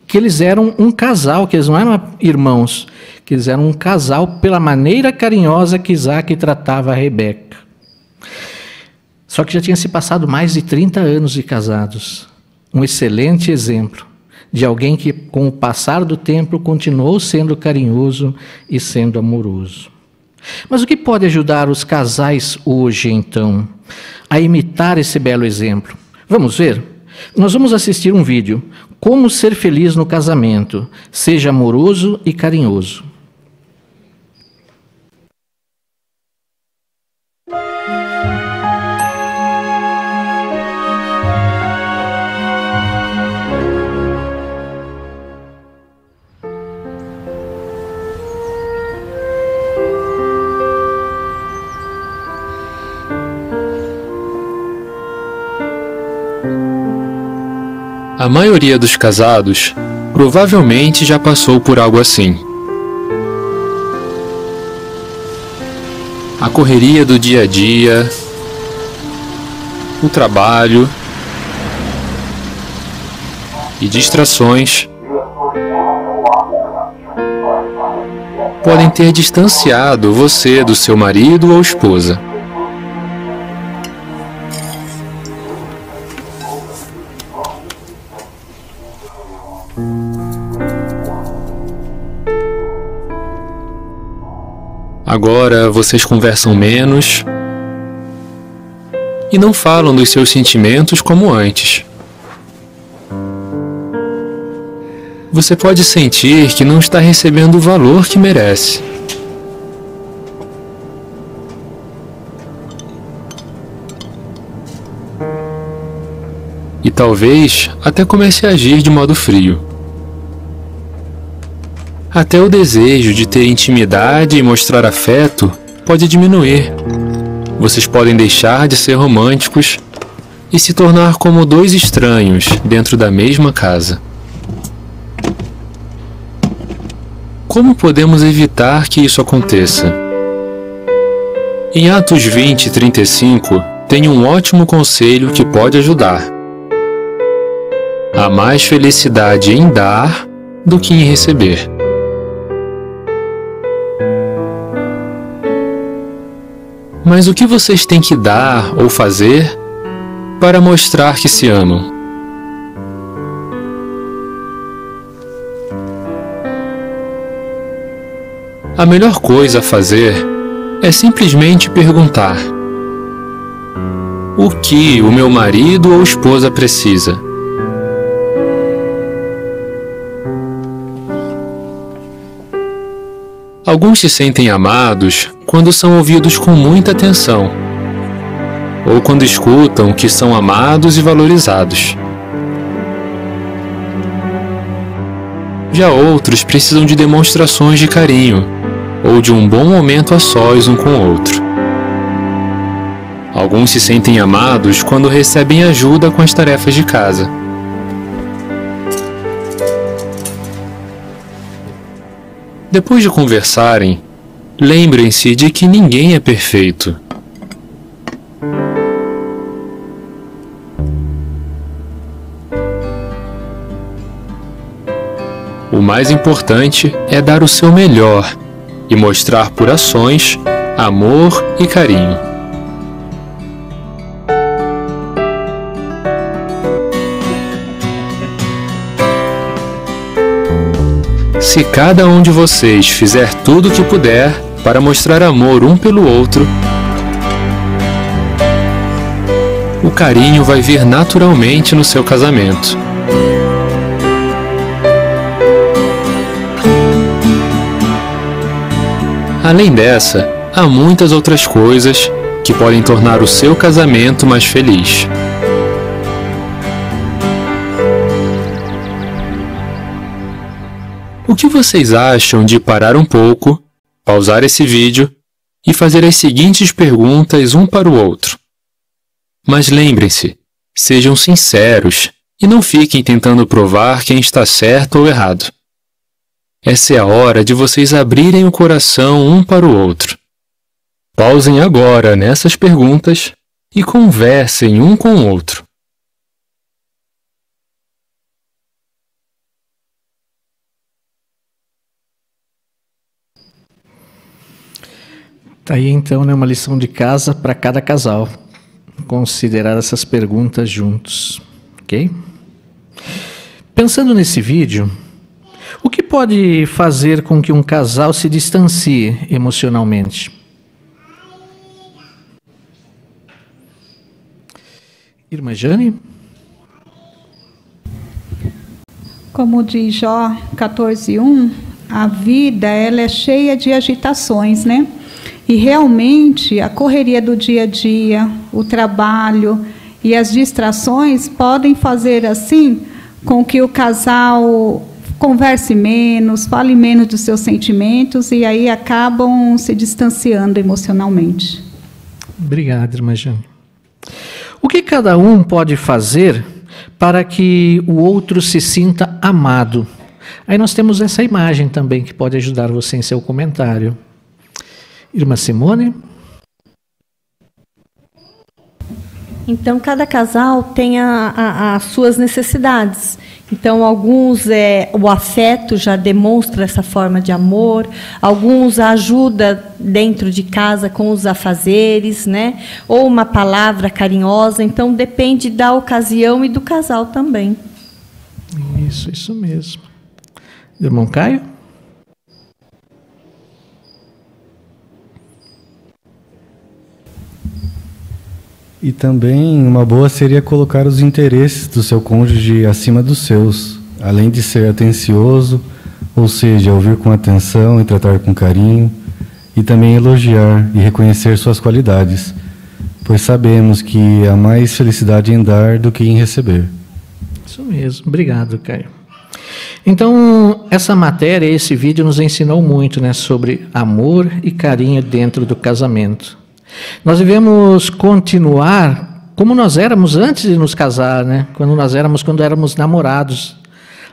que eles eram um casal, que eles não eram irmãos, que eles eram um casal pela maneira carinhosa que Isaac tratava a Rebeca. Só que já tinha se passado mais de 30 anos de casados. Um excelente exemplo de alguém que, com o passar do tempo, continuou sendo carinhoso e sendo amoroso. Mas o que pode ajudar os casais hoje, então, a imitar esse belo exemplo? Vamos ver? Nós vamos assistir um vídeo. Como ser feliz no casamento. Seja amoroso e carinhoso. A maioria dos casados provavelmente já passou por algo assim. A correria do dia a dia, o trabalho e distrações podem ter distanciado você do seu marido ou esposa. Agora vocês conversam menos e não falam dos seus sentimentos como antes. Você pode sentir que não está recebendo o valor que merece. E talvez até comece a agir de modo frio. Até o desejo de ter intimidade e mostrar afeto pode diminuir. Vocês podem deixar de ser românticos e se tornar como dois estranhos dentro da mesma casa. Como podemos evitar que isso aconteça? Em Atos 20 e 35, tem um ótimo conselho que pode ajudar. Há mais felicidade em dar do que em receber. Mas o que vocês têm que dar ou fazer para mostrar que se amam? A melhor coisa a fazer é simplesmente perguntar: o que o meu marido ou esposa precisa? Alguns se sentem amados quando são ouvidos com muita atenção, ou quando escutam que são amados e valorizados. Já outros precisam de demonstrações de carinho, ou de um bom momento a sós um com o outro. Alguns se sentem amados quando recebem ajuda com as tarefas de casa. Depois de conversarem, lembrem-se de que ninguém é perfeito. O mais importante é dar o seu melhor e mostrar por ações amor e carinho. Se cada um de vocês fizer tudo o que puder para mostrar amor um pelo outro, o carinho vai vir naturalmente no seu casamento. Além dessa, há muitas outras coisas que podem tornar o seu casamento mais feliz. O que vocês acham de parar um pouco, pausar esse vídeo e fazer as seguintes perguntas um para o outro? Mas lembrem-se, sejam sinceros E não fiquem tentando provar quem está certo ou errado. Essa é a hora de vocês abrirem o coração um para o outro. Pausem agora nessas perguntas e conversem um com o outro. Tá aí então, né, uma lição de casa para cada casal. Considerar essas perguntas juntos, ok? Pensando nesse vídeo, o que pode fazer com que um casal se distancie emocionalmente? Irmã Jane? Como diz Jó 14:1, a vida ela é cheia de agitações, né? E realmente a correria do dia a dia, o trabalho e as distrações podem fazer assim com que o casal converse menos, fale menos dos seus sentimentos e aí acabam se distanciando emocionalmente. Obrigado, irmã Jane. O que cada um pode fazer para que o outro se sinta amado? Aí nós temos essa imagem também que pode ajudar você em seu comentário. Irmã Simone? Então, cada casal tem as suas necessidades. Então, alguns o afeto já demonstra essa forma de amor, alguns ajuda dentro de casa com os afazeres, né? Ou uma palavra carinhosa. Então, depende da ocasião e do casal também. Isso mesmo. Irmão Caio? E também uma boa seria colocar os interesses do seu cônjuge acima dos seus, além de ser atencioso, ou seja, ouvir com atenção e tratar com carinho, e também elogiar e reconhecer suas qualidades, pois sabemos que há mais felicidade em dar do que em receber. Isso mesmo. Obrigado, Caio. Então, essa matéria, esse vídeo nos ensinou muito, né, sobre amor e carinho dentro do casamento. Nós devemos continuar como nós éramos antes de nos casar, né? Quando éramos namorados.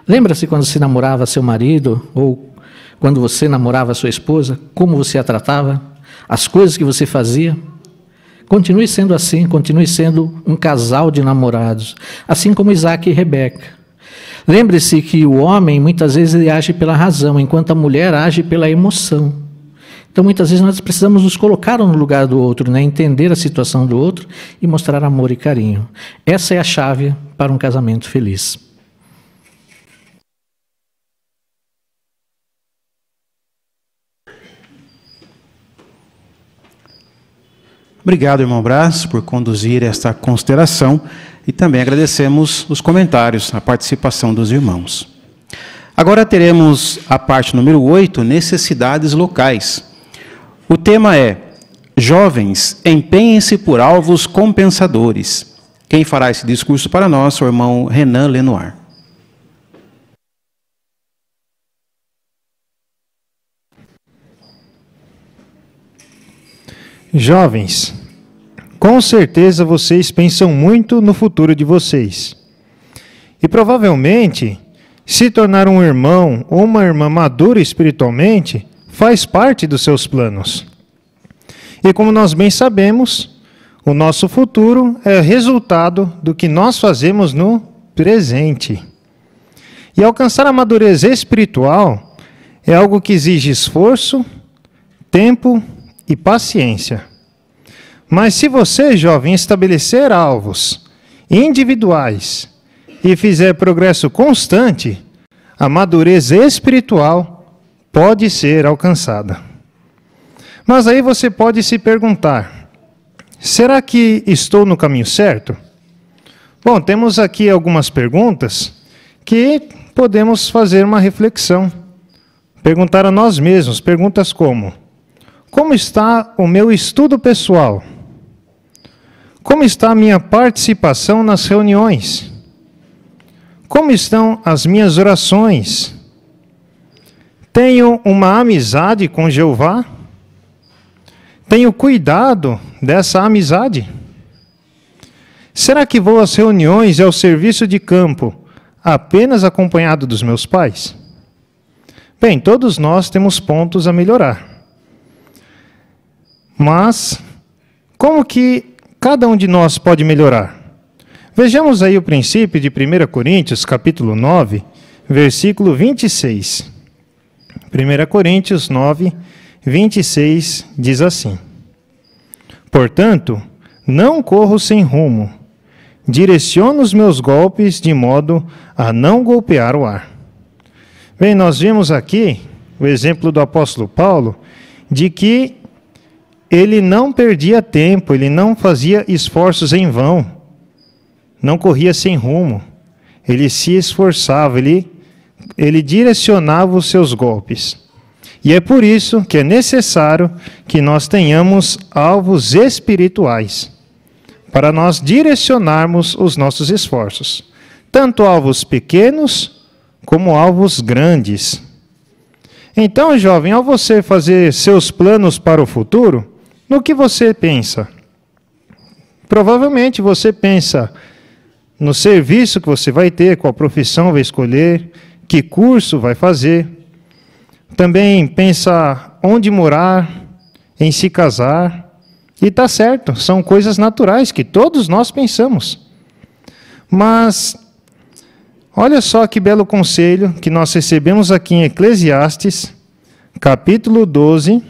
Lembra-se quando se namorava seu marido ou quando você namorava sua esposa, como você a tratava, as coisas que você fazia? Continue sendo assim, continue sendo um casal de namorados, assim como Isaac e Rebeca. Lembre-se que o homem muitas vezes ele age pela razão, enquanto a mulher age pela emoção. Então, muitas vezes, nós precisamos nos colocar no lugar do outro, né? Entender a situação do outro e mostrar amor e carinho. Essa é a chave para um casamento feliz. Obrigado, irmão Brás, por conduzir esta consideração e também agradecemos os comentários, a participação dos irmãos. Agora teremos a parte número 8, necessidades locais. O tema é: jovens, empenhem-se por alvos compensadores. Quem fará esse discurso para nós é o irmão Renan Lenoir. Jovens, com certeza vocês pensam muito no futuro de vocês. E provavelmente, se tornar um irmão ou uma irmã madura espiritualmente faz parte dos seus planos. E como nós bem sabemos, o nosso futuro é resultado do que nós fazemos no presente. E alcançar a madurez espiritual é algo que exige esforço, tempo e paciência. Mas se você, jovem, estabelecer alvos individuais e fizer progresso constante, a madurez espiritual pode ser alcançada. Mas aí você pode se perguntar: será que estou no caminho certo? Bom, temos aqui algumas perguntas que podemos fazer uma reflexão. Perguntar a nós mesmos, perguntas como: como está o meu estudo pessoal? Como está a minha participação nas reuniões? Como estão as minhas orações? Tenho uma amizade com Jeová? Tenho cuidado dessa amizade? Será que vou às reuniões e ao serviço de campo apenas acompanhado dos meus pais? Bem, todos nós temos pontos a melhorar. Mas, como que cada um de nós pode melhorar? Vejamos aí o princípio de 1 Coríntios, capítulo 9, versículo 26. 1 Coríntios 9, 26 diz assim: Portanto, não corro sem rumo, direciono os meus golpes de modo a não golpear o ar. Bem, nós vimos aqui o exemplo do apóstolo Paulo, de que ele não perdia tempo, ele não fazia esforços em vão, não corria sem rumo, ele se esforçava, ele direcionava os seus golpes. E é por isso que é necessário que nós tenhamos alvos espirituais, para nós direcionarmos os nossos esforços, tanto alvos pequenos como alvos grandes. Então, jovem, ao você fazer seus planos para o futuro, no que você pensa? Provavelmente você pensa no serviço que você vai ter, qual profissão vai escolher, que curso vai fazer. Também pensa onde morar, em se casar. E está certo, são coisas naturais que todos nós pensamos. Mas, olha só que belo conselho que nós recebemos aqui em Eclesiastes, capítulo 12,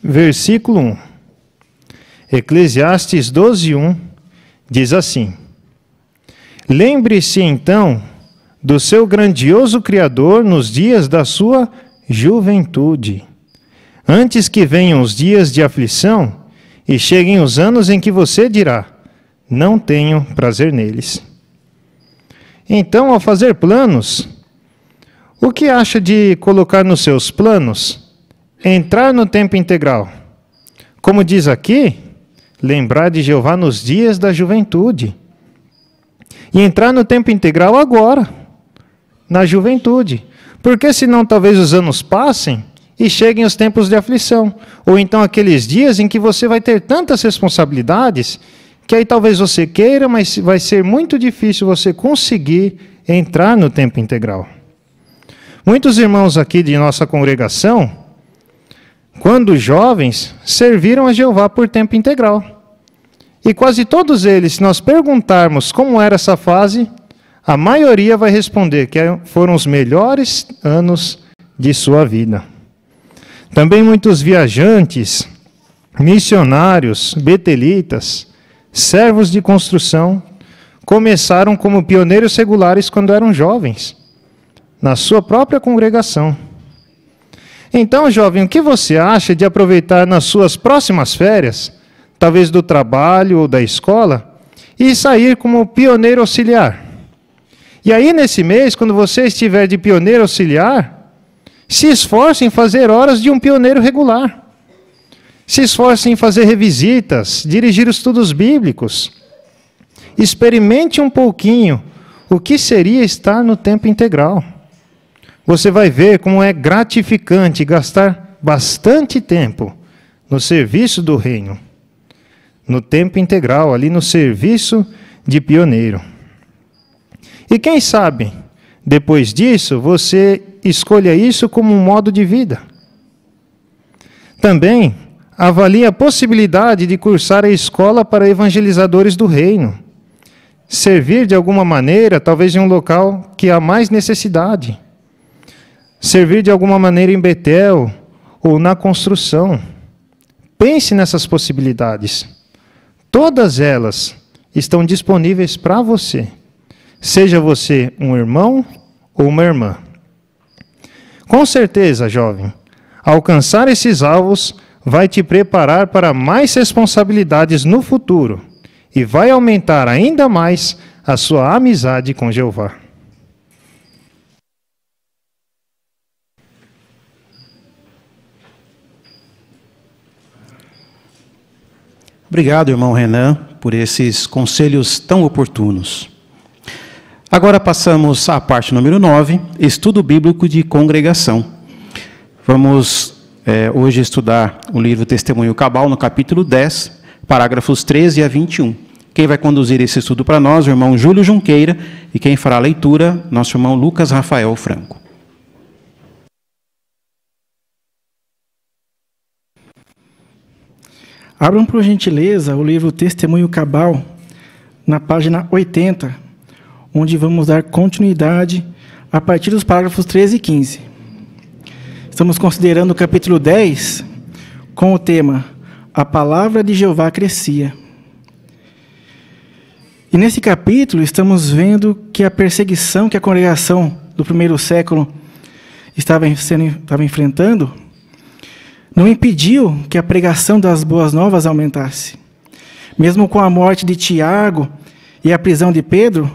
versículo 1. Eclesiastes 12, 1, diz assim: Lembre-se então do seu grandioso Criador nos dias da sua juventude, antes que venham os dias de aflição e cheguem os anos em que você dirá: não tenho prazer neles. Então, ao fazer planos, o que acha de colocar nos seus planos entrar no tempo integral? Como diz aqui, lembrar de Jeová nos dias da juventude. E entrar no tempo integral agora, na juventude. Porque senão talvez os anos passem e cheguem os tempos de aflição. Ou então aqueles dias em que você vai ter tantas responsabilidades que aí talvez você queira, mas vai ser muito difícil você conseguir entrar no tempo integral. Muitos irmãos aqui de nossa congregação, quando jovens, serviram a Jeová por tempo integral. E quase todos eles, se nós perguntarmos como era essa fase, a maioria vai responder que foram os melhores anos de sua vida. Também muitos viajantes, missionários, betelitas, servos de construção, começaram como pioneiros regulares quando eram jovens, na sua própria congregação. Então, jovem, o que você acha de aproveitar nas suas próximas férias, talvez do trabalho ou da escola, e sair como pioneiro auxiliar? E aí, nesse mês, quando você estiver de pioneiro auxiliar, se esforce em fazer horas de um pioneiro regular. Se esforce em fazer revisitas, dirigir estudos bíblicos. Experimente um pouquinho o que seria estar no tempo integral. Você vai ver como é gratificante gastar bastante tempo no serviço do reino, no tempo integral, ali no serviço de pioneiro. E quem sabe, depois disso, você escolha isso como um modo de vida. Também avalie a possibilidade de cursar a escola para evangelizadores do reino. Servir de alguma maneira, talvez em um local que há mais necessidade. Servir de alguma maneira em Betel ou na construção. Pense nessas possibilidades. Todas elas estão disponíveis para você. Seja você um irmão ou uma irmã. Com certeza, jovem, alcançar esses alvos vai te preparar para mais responsabilidades no futuro e vai aumentar ainda mais a sua amizade com Jeová. Obrigado, irmão Renan, por esses conselhos tão oportunos. Agora passamos à parte número 9, estudo bíblico de congregação. Vamos hoje estudar o livro Testemunho Cabal, no capítulo 10, parágrafos 13 a 21. Quem vai conduzir esse estudo para nós, o irmão Júlio Junqueira, e quem fará a leitura, nosso irmão Lucas Rafael Franco. Abram, por gentileza, o livro Testemunho Cabal, na página 80, onde vamos dar continuidade a partir dos parágrafos 13 e 15. Estamos considerando o capítulo 10, com o tema A Palavra de Jeová Crescia. E nesse capítulo estamos vendo que a perseguição que a congregação do primeiro século estava enfrentando não impediu que a pregação das boas novas aumentasse. Mesmo com a morte de Tiago e a prisão de Pedro,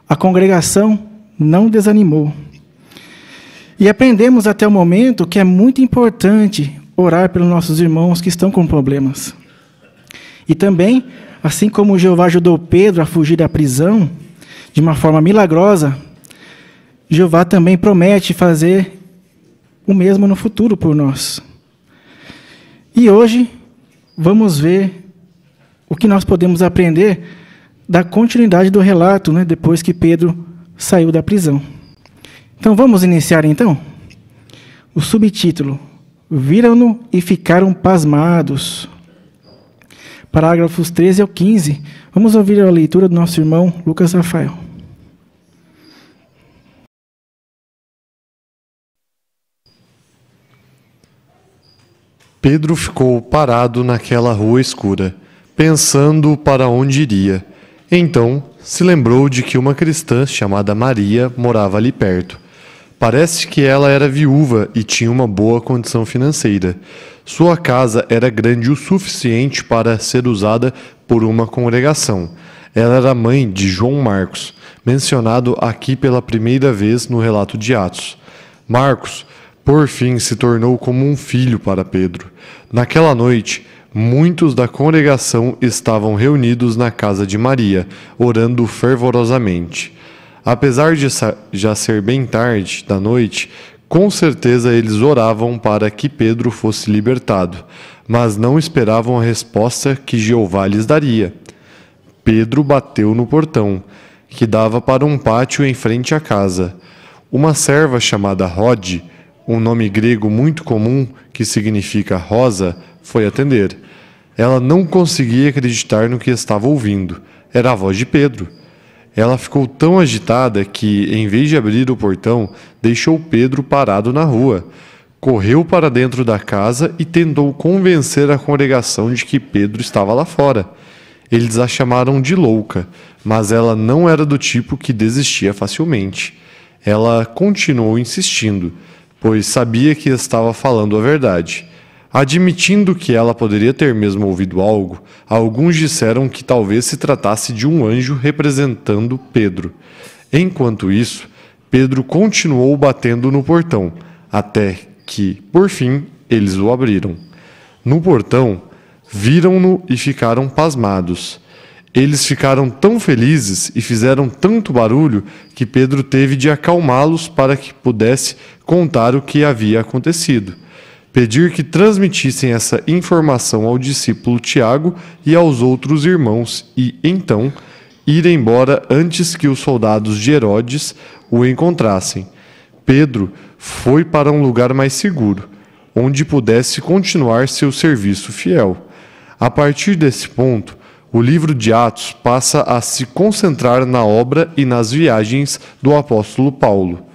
a congregação não desanimou. E aprendemos até o momento que é muito importante orar pelos nossos irmãos que estão com problemas. E também, assim como Jeová ajudou Pedro a fugir da prisão de uma forma milagrosa, Jeová também promete fazer o mesmo no futuro por nós. E hoje vamos ver o que nós podemos aprender da continuidade do relato, depois que Pedro saiu da prisão. Então vamos iniciar então? O subtítulo: Viram-no e ficaram pasmados. Parágrafos 13 ao 15. Vamos ouvir a leitura do nosso irmão Lucas Rafael. Pedro ficou parado naquela rua escura, pensando para onde iria. Então, se lembrou de que uma cristã chamada Maria morava ali perto. Parece que ela era viúva e tinha uma boa condição financeira. Sua casa era grande o suficiente para ser usada por uma congregação. Ela era mãe de João Marcos, mencionado aqui pela primeira vez no relato de Atos. Marcos, por fim, se tornou como um filho para Pedro. Naquela noite, muitos da congregação estavam reunidos na casa de Maria, orando fervorosamente. Apesar de já ser bem tarde da noite, com certeza eles oravam para que Pedro fosse libertado, mas não esperavam a resposta que Jeová lhes daria. Pedro bateu no portão, que dava para um pátio em frente à casa. Uma serva chamada Rode, um nome grego muito comum que significa rosa, foi atender. Ela não conseguia acreditar no que estava ouvindo. Era a voz de Pedro. Ela ficou tão agitada que, em vez de abrir o portão, deixou Pedro parado na rua. Correu para dentro da casa e tentou convencer a congregação de que Pedro estava lá fora. Eles a chamaram de louca, mas ela não era do tipo que desistia facilmente. Ela continuou insistindo, pois sabia que estava falando a verdade. Admitindo que ela poderia ter mesmo ouvido algo, alguns disseram que talvez se tratasse de um anjo representando Pedro. Enquanto isso, Pedro continuou batendo no portão, até que, por fim, eles o abriram. No portão, viram-no e ficaram pasmados. Eles ficaram tão felizes e fizeram tanto barulho que Pedro teve de acalmá-los para que pudesse contar o que havia acontecido. Pedir que transmitissem essa informação ao discípulo Tiago e aos outros irmãos e, então, ir embora antes que os soldados de Herodes o encontrassem. Pedro foi para um lugar mais seguro, onde pudesse continuar seu serviço fiel. A partir desse ponto, o livro de Atos passa a se concentrar na obra e nas viagens do apóstolo Paulo.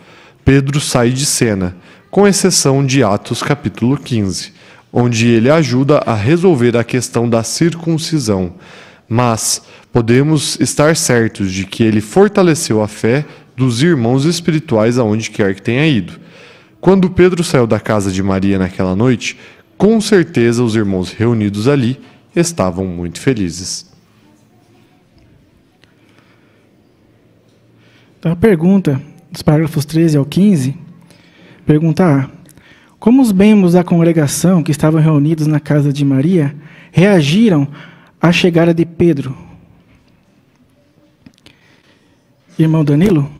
Pedro sai de cena, com exceção de Atos capítulo 15, onde ele ajuda a resolver a questão da circuncisão. Mas podemos estar certos de que ele fortaleceu a fé dos irmãos espirituais aonde quer que tenha ido. Quando Pedro saiu da casa de Maria naquela noite, com certeza os irmãos reunidos ali estavam muito felizes. Então, a pergunta dos parágrafos 13 ao 15, pergunta A. Como os membros da congregação que estavam reunidos na casa de Maria reagiram à chegada de Pedro? Irmão Danilo?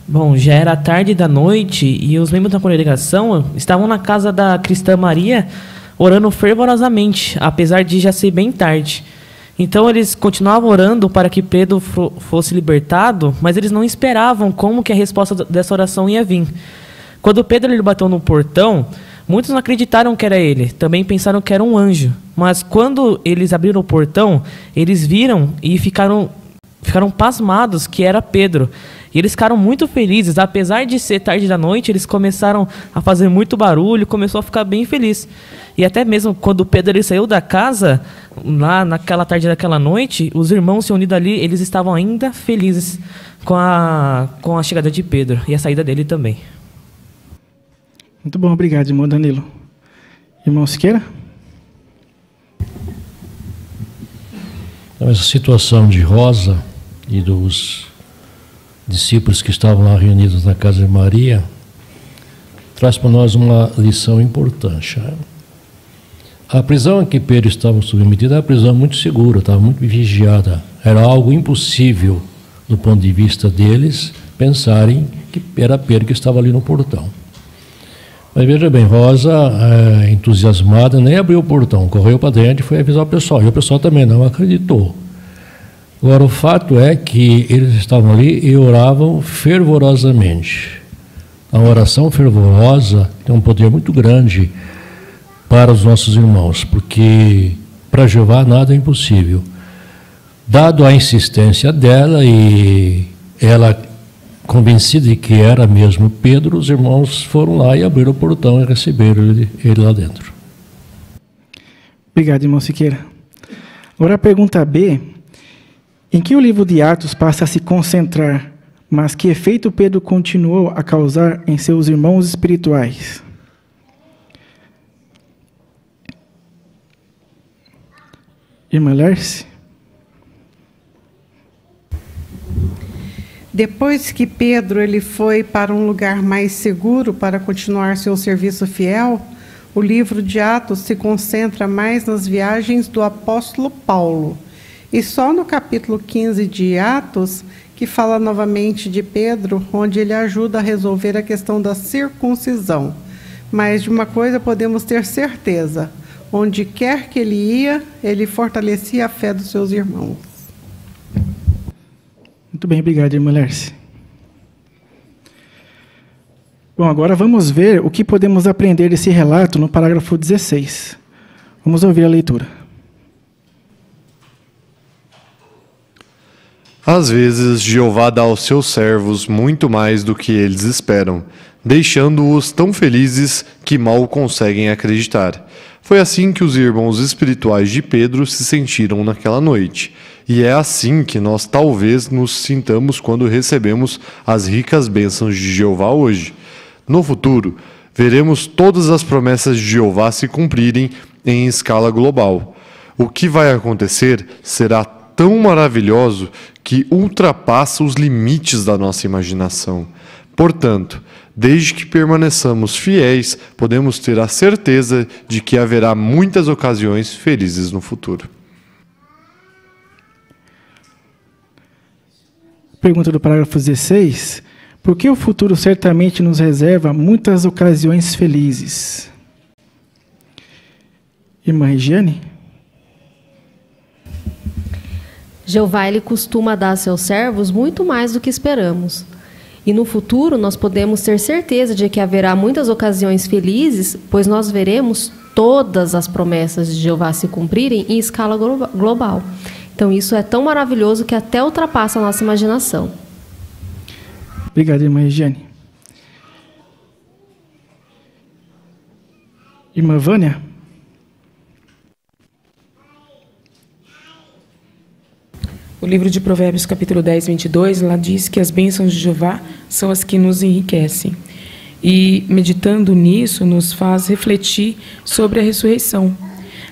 Bom, já era tarde da noite e os membros da congregação estavam na casa da cristã Maria orando fervorosamente, apesar de já ser bem tarde. Então eles continuavam orando para que Pedro fosse libertado, mas eles não esperavam como que a resposta dessa oração ia vir. Quando Pedro ele bateu no portão, muitos não acreditaram que era ele, também pensaram que era um anjo. Mas quando eles abriram o portão, eles viram e ficaram pasmados que era Pedro. E eles ficaram muito felizes, apesar de ser tarde da noite, eles começaram a fazer muito barulho, começou a ficar bem feliz. E até mesmo quando Pedro ele saiu da casa, lá naquela tarde daquela noite, os irmãos se unidos ali, eles estavam ainda felizes com a chegada de Pedro e a saída dele também. Muito bom, obrigado, irmão Danilo. Irmão Siqueira? Essa situação de Rosa e dos discípulos que estavam lá reunidos na casa de Maria traz para nós uma lição importante. A prisão a que Pedro estava submetido era uma prisão muito segura, estava muito vigiada. Era algo impossível, do ponto de vista deles, pensarem que era Pedro que estava ali no portão. Mas veja bem, Rosa, entusiasmada, nem abriu o portão, correu para dentro e foi avisar o pessoal. E o pessoal também não acreditou. Agora, o fato é que eles estavam ali e oravam fervorosamente. A oração fervorosa tem um poder muito grande para os nossos irmãos, porque para Jeová nada é impossível. Dado a insistência dela e ela convencida de que era mesmo Pedro, os irmãos foram lá e abriram o portão e receberam ele lá dentro. Obrigado, irmão Siqueira. Agora a pergunta B. Em que o livro de Atos passa a se concentrar, mas que efeito Pedro continuou a causar em seus irmãos espirituais? Irmã Lerce? Depois que Pedro ele foi para um lugar mais seguro para continuar seu serviço fiel, o livro de Atos se concentra mais nas viagens do apóstolo Paulo. E só no capítulo 15 de Atos, que fala novamente de Pedro, onde ele ajuda a resolver a questão da circuncisão. Mas de uma coisa podemos ter certeza: onde quer que ele ia, ele fortalecia a fé dos seus irmãos. Muito bem, obrigado, irmã Lerce. Bom, agora vamos ver o que podemos aprender desse relato no parágrafo 16. Vamos ouvir a leitura. Às vezes, Jeová dá aos seus servos muito mais do que eles esperam, deixando-os tão felizes que mal conseguem acreditar. Foi assim que os irmãos espirituais de Pedro se sentiram naquela noite. E é assim que nós talvez nos sintamos quando recebemos as ricas bênçãos de Jeová hoje. No futuro, veremos todas as promessas de Jeová se cumprirem em escala global. O que vai acontecer será tão maravilhoso que ultrapassa os limites da nossa imaginação. Portanto, desde que permaneçamos fiéis, podemos ter a certeza de que haverá muitas ocasiões felizes no futuro. Pergunta do parágrafo 16. Por que o futuro certamente nos reserva muitas ocasiões felizes? Irmã Regiane? Jeová ele costuma dar a seus servos muito mais do que esperamos. E no futuro nós podemos ter certeza de que haverá muitas ocasiões felizes, pois nós veremos todas as promessas de Jeová se cumprirem em escala global. Então isso é tão maravilhoso que até ultrapassa a nossa imaginação. Obrigado, irmã Regiane. Irmã Vânia? O livro de Provérbios, capítulo 10, 22, lá diz que as bênçãos de Jeová são as que nos enriquecem. E, meditando nisso, nos faz refletir sobre a ressurreição.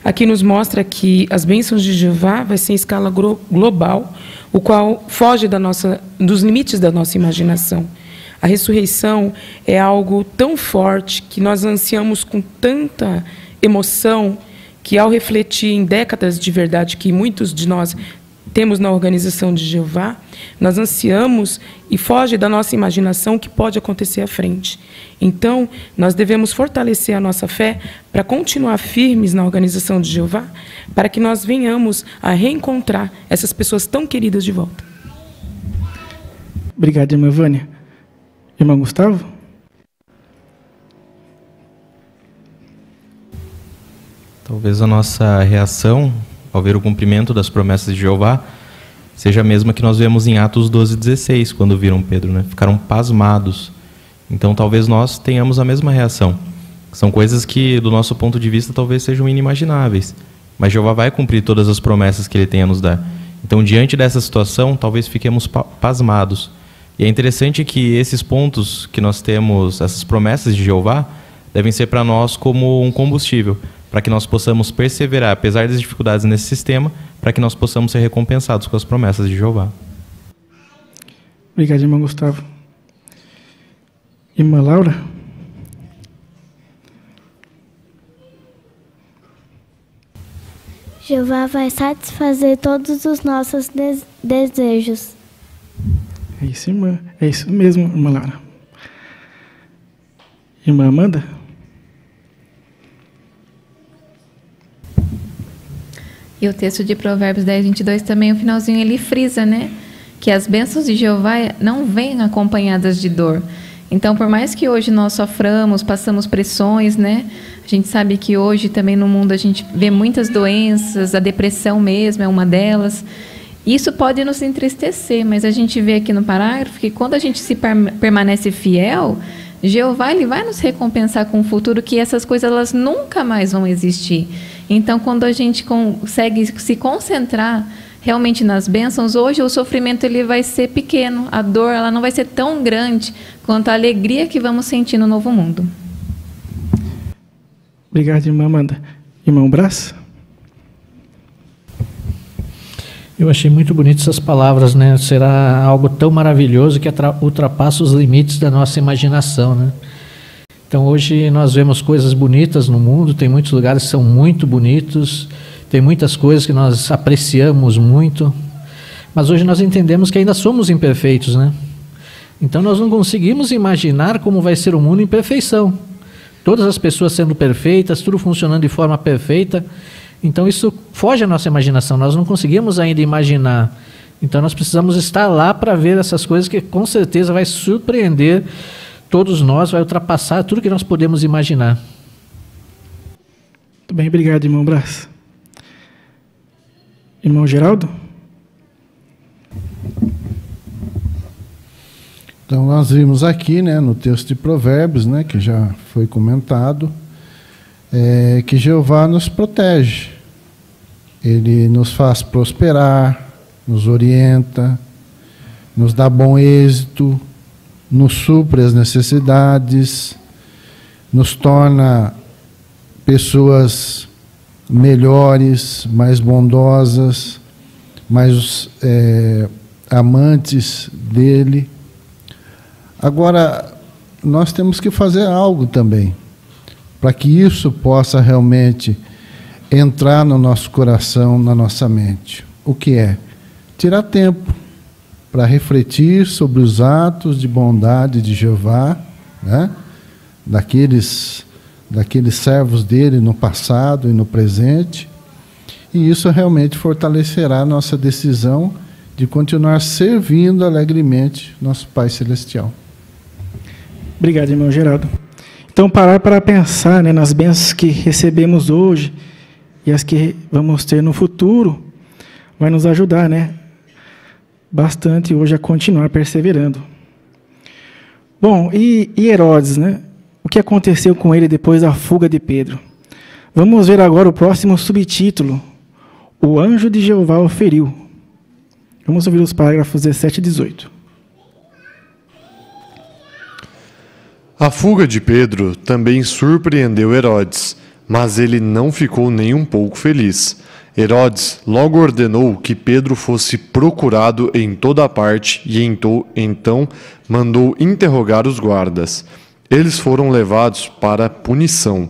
Aqui nos mostra que as bênçãos de Jeová vai ser em escala global, o qual foge dos limites da nossa imaginação. A ressurreição é algo tão forte que nós ansiamos com tanta emoção que, ao refletir em décadas de verdade que muitos de nós temos na organização de Jeová, nós ansiamos e foge da nossa imaginação o que pode acontecer à frente. Então, nós devemos fortalecer a nossa fé para continuar firmes na organização de Jeová, para que nós venhamos a reencontrar essas pessoas tão queridas de volta. Obrigado, irmã Vânia. Irmão Gustavo? Talvez a nossa reação ao ver o cumprimento das promessas de Jeová seja a mesma que nós vemos em Atos 12:16, quando viram Pedro, né? Ficaram pasmados. Então talvez nós tenhamos a mesma reação. São coisas que, do nosso ponto de vista, talvez sejam inimagináveis. Mas Jeová vai cumprir todas as promessas que Ele tem a nos dar. Então, diante dessa situação, talvez fiquemos pasmados. E é interessante que esses pontos que nós temos, essas promessas de Jeová, devem ser para nós como um combustível, para que nós possamos perseverar, apesar das dificuldades nesse sistema, para que nós possamos ser recompensados com as promessas de Jeová. Obrigado, irmão Gustavo. Irmã Laura? Jeová vai satisfazer todos os nossos desejos. É isso, irmã. É isso mesmo, irmã Laura. Irmã Amanda? E o texto de Provérbios 10:22 também, o finalzinho, ele frisa, né? Que as bênçãos de Jeová não vêm acompanhadas de dor. Então, por mais que hoje nós soframos, passamos pressões, né? A gente sabe que hoje também no mundo a gente vê muitas doenças, a depressão mesmo é uma delas. Isso pode nos entristecer, mas a gente vê aqui no parágrafo que quando a gente se permanece fiel, Jeová ele vai nos recompensar com um futuro que essas coisas elas nunca mais vão existir. Então, quando a gente consegue se concentrar realmente nas bênçãos, hoje o sofrimento ele vai ser pequeno, a dor ela não vai ser tão grande quanto a alegria que vamos sentir no novo mundo. Obrigado, irmã Amanda. Irmão Brás? Eu achei muito bonito essas palavras, né? Será algo tão maravilhoso que ultrapassa os limites da nossa imaginação, né? Então, hoje nós vemos coisas bonitas no mundo, tem muitos lugares que são muito bonitos, tem muitas coisas que nós apreciamos muito, mas hoje nós entendemos que ainda somos imperfeitos, né? Então, nós não conseguimos imaginar como vai ser o mundo em perfeição. Todas as pessoas sendo perfeitas, tudo funcionando de forma perfeita. Então, isso foge à nossa imaginação, nós não conseguimos ainda imaginar. Então, nós precisamos estar lá para ver essas coisas que com certeza vai surpreender todos nós, vai ultrapassar tudo que nós podemos imaginar. Muito bem, obrigado, irmão Brás. Irmão Geraldo? Então, nós vimos aqui, né, no texto de Provérbios, né, que já foi comentado, que Jeová nos protege. Ele nos faz prosperar, nos orienta, nos dá bom êxito, nos supre as necessidades, nos torna pessoas melhores, mais bondosas, mais amantes dele. Agora, nós temos que fazer algo também, para que isso possa realmente entrar no nosso coração, na nossa mente. O que é? Tirar tempo para refletir sobre os atos de bondade de Jeová, né? daqueles servos dele no passado e no presente, e isso realmente fortalecerá a nossa decisão de continuar servindo alegremente nosso Pai Celestial. Obrigado, irmão Geraldo. Então, parar para pensar, né, nas bênçãos que recebemos hoje e as que vamos ter no futuro, vai nos ajudar, né, bastante hoje a continuar perseverando. Bom, e Herodes, né? O que aconteceu com ele depois da fuga de Pedro? Vamos ver agora o próximo subtítulo. O anjo de Jeová o feriu. Vamos ouvir os parágrafos 17 e 18. A fuga de Pedro também surpreendeu Herodes, mas ele não ficou nem um pouco feliz. Herodes logo ordenou que Pedro fosse procurado em toda parte e então mandou interrogar os guardas. Eles foram levados para punição,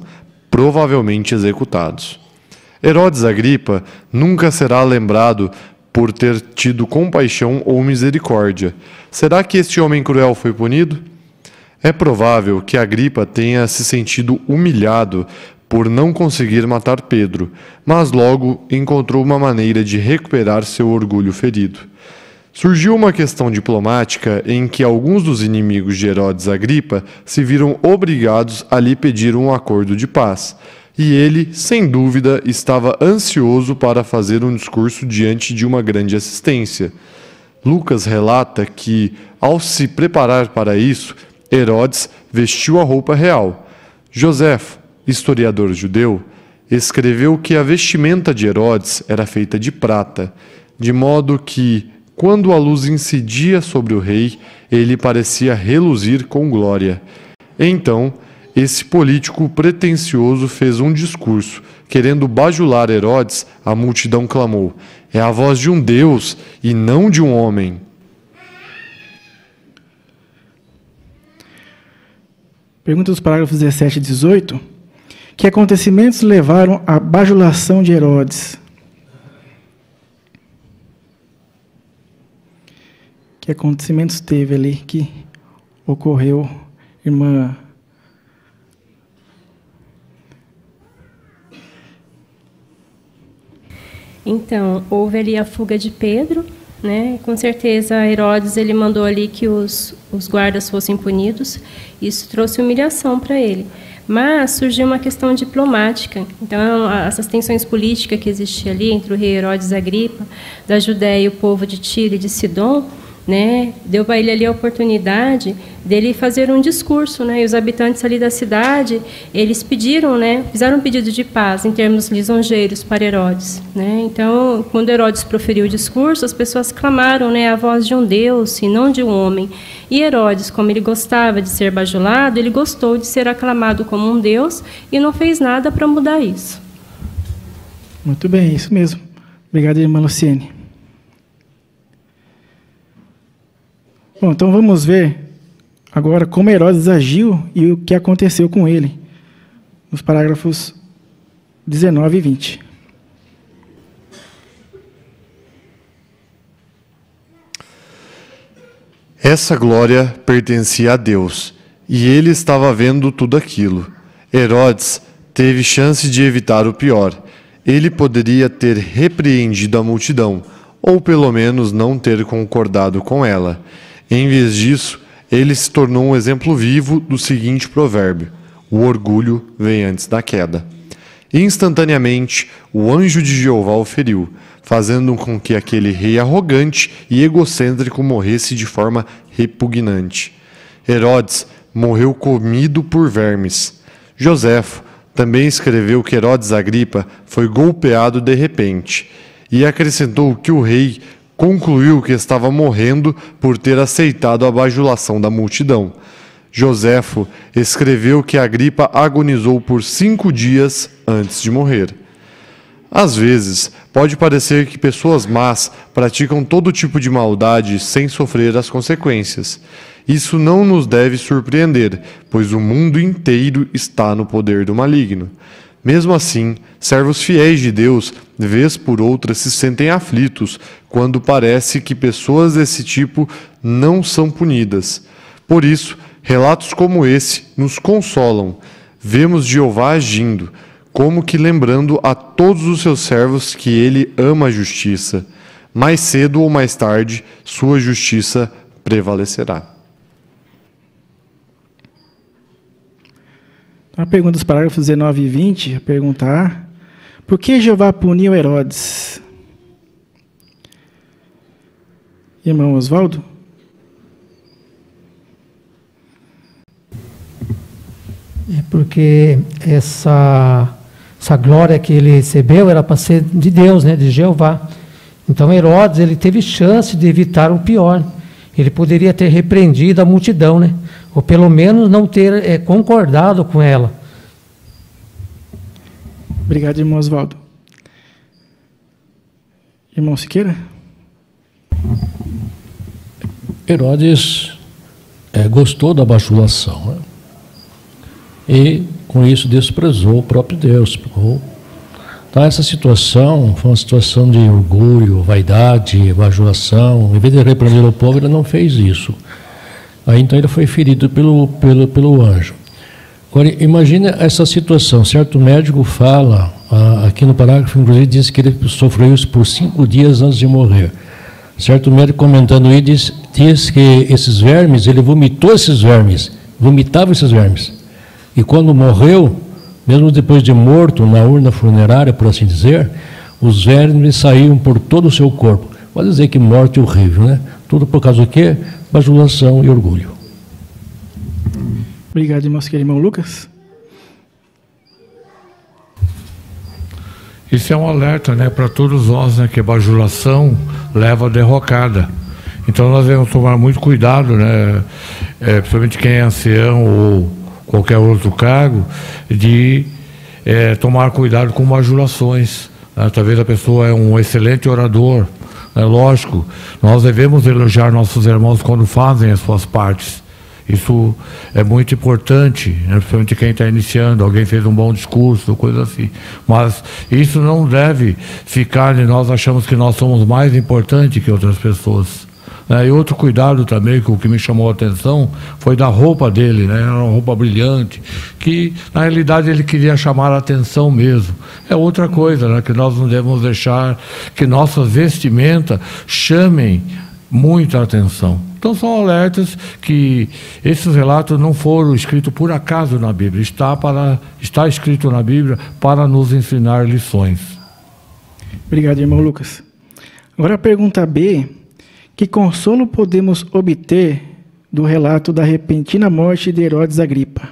provavelmente executados. Herodes Agripa nunca será lembrado por ter tido compaixão ou misericórdia. Será que este homem cruel foi punido? É provável que Agripa tenha se sentido humilhado por não conseguir matar Pedro, mas logo encontrou uma maneira de recuperar seu orgulho ferido. Surgiu uma questão diplomática em que alguns dos inimigos de Herodes Agripa se viram obrigados a lhe pedir um acordo de paz, e ele, sem dúvida, estava ansioso para fazer um discurso diante de uma grande assistência. Lucas relata que, ao se preparar para isso, Herodes vestiu a roupa real. Joséfo, historiador judeu, escreveu que a vestimenta de Herodes era feita de prata, de modo que, quando a luz incidia sobre o rei, ele parecia reluzir com glória. Então, esse político pretensioso fez um discurso. Querendo bajular Herodes, a multidão clamou: "É a voz de um Deus e não de um homem." Pergunta dos parágrafos 17 e 18. Que acontecimentos levaram à bajulação de Herodes? Que acontecimentos teve ali que ocorreu, irmã? Então, houve ali a fuga de Pedro, né? Com certeza Herodes ele mandou ali que os guardas fossem punidos. Isso trouxe humilhação para ele. Mas surgiu uma questão diplomática. Então, essas tensões políticas que existiam ali entre o rei Herodes Agripa, da Judéia e o povo de Tiro e de Sidom, né, deu para ele ali a oportunidade dele fazer um discurso, né, e os habitantes ali da cidade, eles pediram, né, fizeram um pedido de paz em termos lisonjeiros para Herodes, né. Então, quando Herodes proferiu o discurso, as pessoas clamaram, né, a voz de um Deus e não de um homem. E Herodes, como ele gostava de ser bajulado, ele gostou de ser aclamado como um Deus e não fez nada para mudar isso. Muito bem, isso mesmo. Obrigado, irmã Luciene. Bom, então vamos ver agora como Herodes agiu e o que aconteceu com ele, nos parágrafos 19 e 20. Essa glória pertencia a Deus, e ele estava vendo tudo aquilo. Herodes teve chance de evitar o pior. Ele poderia ter repreendido a multidão, ou pelo menos não ter concordado com ela. Em vez disso, ele se tornou um exemplo vivo do seguinte provérbio: o orgulho vem antes da queda. Instantaneamente, o anjo de Jeová o feriu, fazendo com que aquele rei arrogante e egocêntrico morresse de forma repugnante. Herodes morreu comido por vermes. Joséfo também escreveu que Herodes Agripa foi golpeado de repente, e acrescentou que o rei concluiu que estava morrendo por ter aceitado a bajulação da multidão. Joséfo escreveu que Agripa agonizou por 5 dias antes de morrer. Às vezes, pode parecer que pessoas más praticam todo tipo de maldade sem sofrer as consequências. Isso não nos deve surpreender, pois o mundo inteiro está no poder do maligno. Mesmo assim, servos fiéis de Deus, vez por outra, se sentem aflitos quando parece que pessoas desse tipo não são punidas. Por isso, relatos como esse nos consolam. Vemos Jeová agindo, como que lembrando a todos os seus servos que ele ama a justiça. Mais cedo ou mais tarde, sua justiça prevalecerá. A pergunta dos parágrafos 19 e 20, a pergunta A: por que Jeová puniu Herodes? Irmão Oswaldo? É porque essa glória que ele recebeu era para ser de Deus, né, de Jeová. Então Herodes ele teve chance de evitar o pior. Ele poderia ter repreendido a multidão, né? Ou pelo menos não ter concordado com ela. Obrigado, irmão Oswaldo. Irmão Siqueira? Herodes gostou da bajulação, né? E com isso desprezou o próprio Deus, Então, essa situação foi uma situação de orgulho, vaidade, bajulação. Em vez de repreender o povo, ele não fez isso. Aí, então, ele foi ferido pelo anjo. Agora, imagine essa situação. Certo médico fala, aqui no parágrafo, inclusive, diz que ele sofreu isso por 5 dias antes de morrer. Certo médico, comentando aí, diz que esses vermes, ele vomitou esses vermes, vomitava esses vermes. E quando morreu, mesmo depois de morto, na urna funerária, por assim dizer, os vermes saíam por todo o seu corpo. Pode dizer que morte horrível, né? Tudo por causa do quê? Bajulação e orgulho. Obrigado, nosso querido irmão Lucas. Isso é um alerta, né, para todos nós, né, que a bajulação leva à derrocada. Então nós devemos tomar muito cuidado, né, principalmente quem é ancião ou qualquer outro cargo, de tomar cuidado com bajulações. Né? Talvez a pessoa é um excelente orador, né? Lógico, nós devemos elogiar nossos irmãos quando fazem as suas partes. Isso é muito importante, né? Principalmente quem está iniciando, alguém fez um bom discurso, coisa assim. Mas isso não deve ficar e nós achamos que nós somos mais importantes que outras pessoas. E outro cuidado também, que o que me chamou a atenção, foi da roupa dele, né? Era uma roupa brilhante, que na realidade ele queria chamar a atenção mesmo. É outra coisa, né? Que nós não devemos deixar que nossas vestimentas chamem muita atenção. Então são alertas que esses relatos não foram escritos por acaso na Bíblia, está escrito na Bíblia para nos ensinar lições. Obrigado, irmão Lucas. Agora a pergunta B: que consolo podemos obter do relato da repentina morte de Herodes Agripa?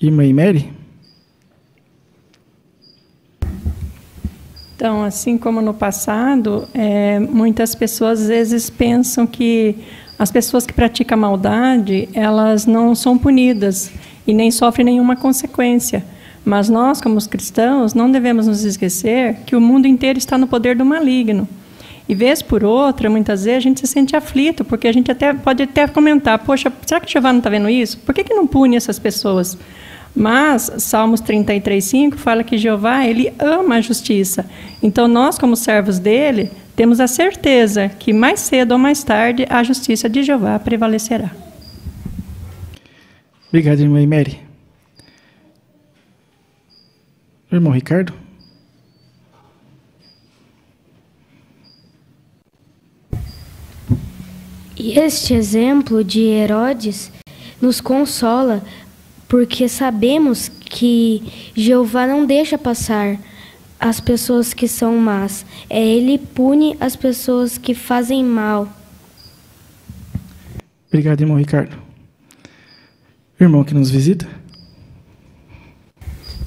Irmã Mary? Então, assim como no passado, muitas pessoas às vezes pensam que as pessoas que praticam maldade, elas não são punidas e nem sofrem nenhuma consequência. Mas nós, como os cristãos, não devemos nos esquecer que o mundo inteiro está no poder do maligno. E vez por outra, muitas vezes, a gente se sente aflito, porque a gente pode até comentar: poxa, será que Jeová não está vendo isso? Por que não pune essas pessoas? Mas Salmos 33:5 fala que Jeová, ele ama a justiça. Então nós, como servos dele, temos a certeza que mais cedo ou mais tarde a justiça de Jeová prevalecerá. Obrigado, irmã Mary. Irmão Ricardo? E este exemplo de Herodes nos consola, porque sabemos que Jeová não deixa passar as pessoas que são más. Ele pune as pessoas que fazem mal. Obrigado, irmão Ricardo. Irmão que nos visita?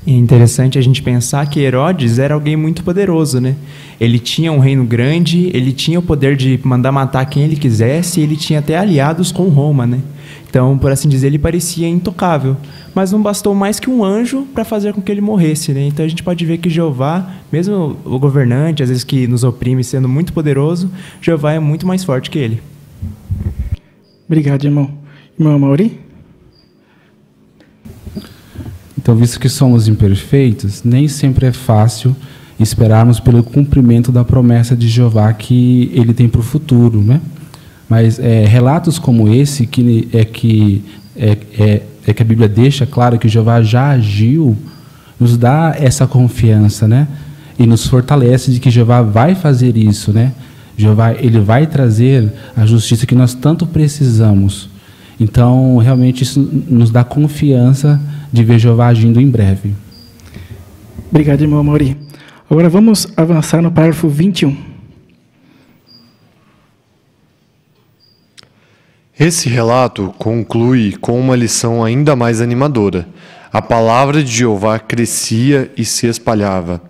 É interessante a gente pensar que Herodes era alguém muito poderoso, né? Ele tinha um reino grande, ele tinha o poder de mandar matar quem ele quisesse, e ele tinha até aliados com Roma, né? Então, por assim dizer, ele parecia intocável. Mas não bastou mais que um anjo para fazer com que ele morresse, né? Então a gente pode ver que Jeová, mesmo o governante, às vezes que nos oprime sendo muito poderoso, Jeová é muito mais forte que ele. Obrigado, irmão. Irmão Mauri? Então, visto que somos imperfeitos, nem sempre é fácil esperarmos pelo cumprimento da promessa de Jeová que ele tem para o futuro, né? Mas relatos como esse, que a Bíblia deixa claro que Jeová já agiu, nos dá essa confiança, né? E nos fortalece de que Jeová vai fazer isso, né? Jeová, ele vai trazer a justiça que nós tanto precisamos. Então, realmente, isso nos dá confiança de ver Jeová agindo em breve. Obrigado, irmão Mauri. Agora vamos avançar no parágrafo 21. Esse relato conclui com uma lição ainda mais animadora. A palavra de Jeová crescia e se espalhava.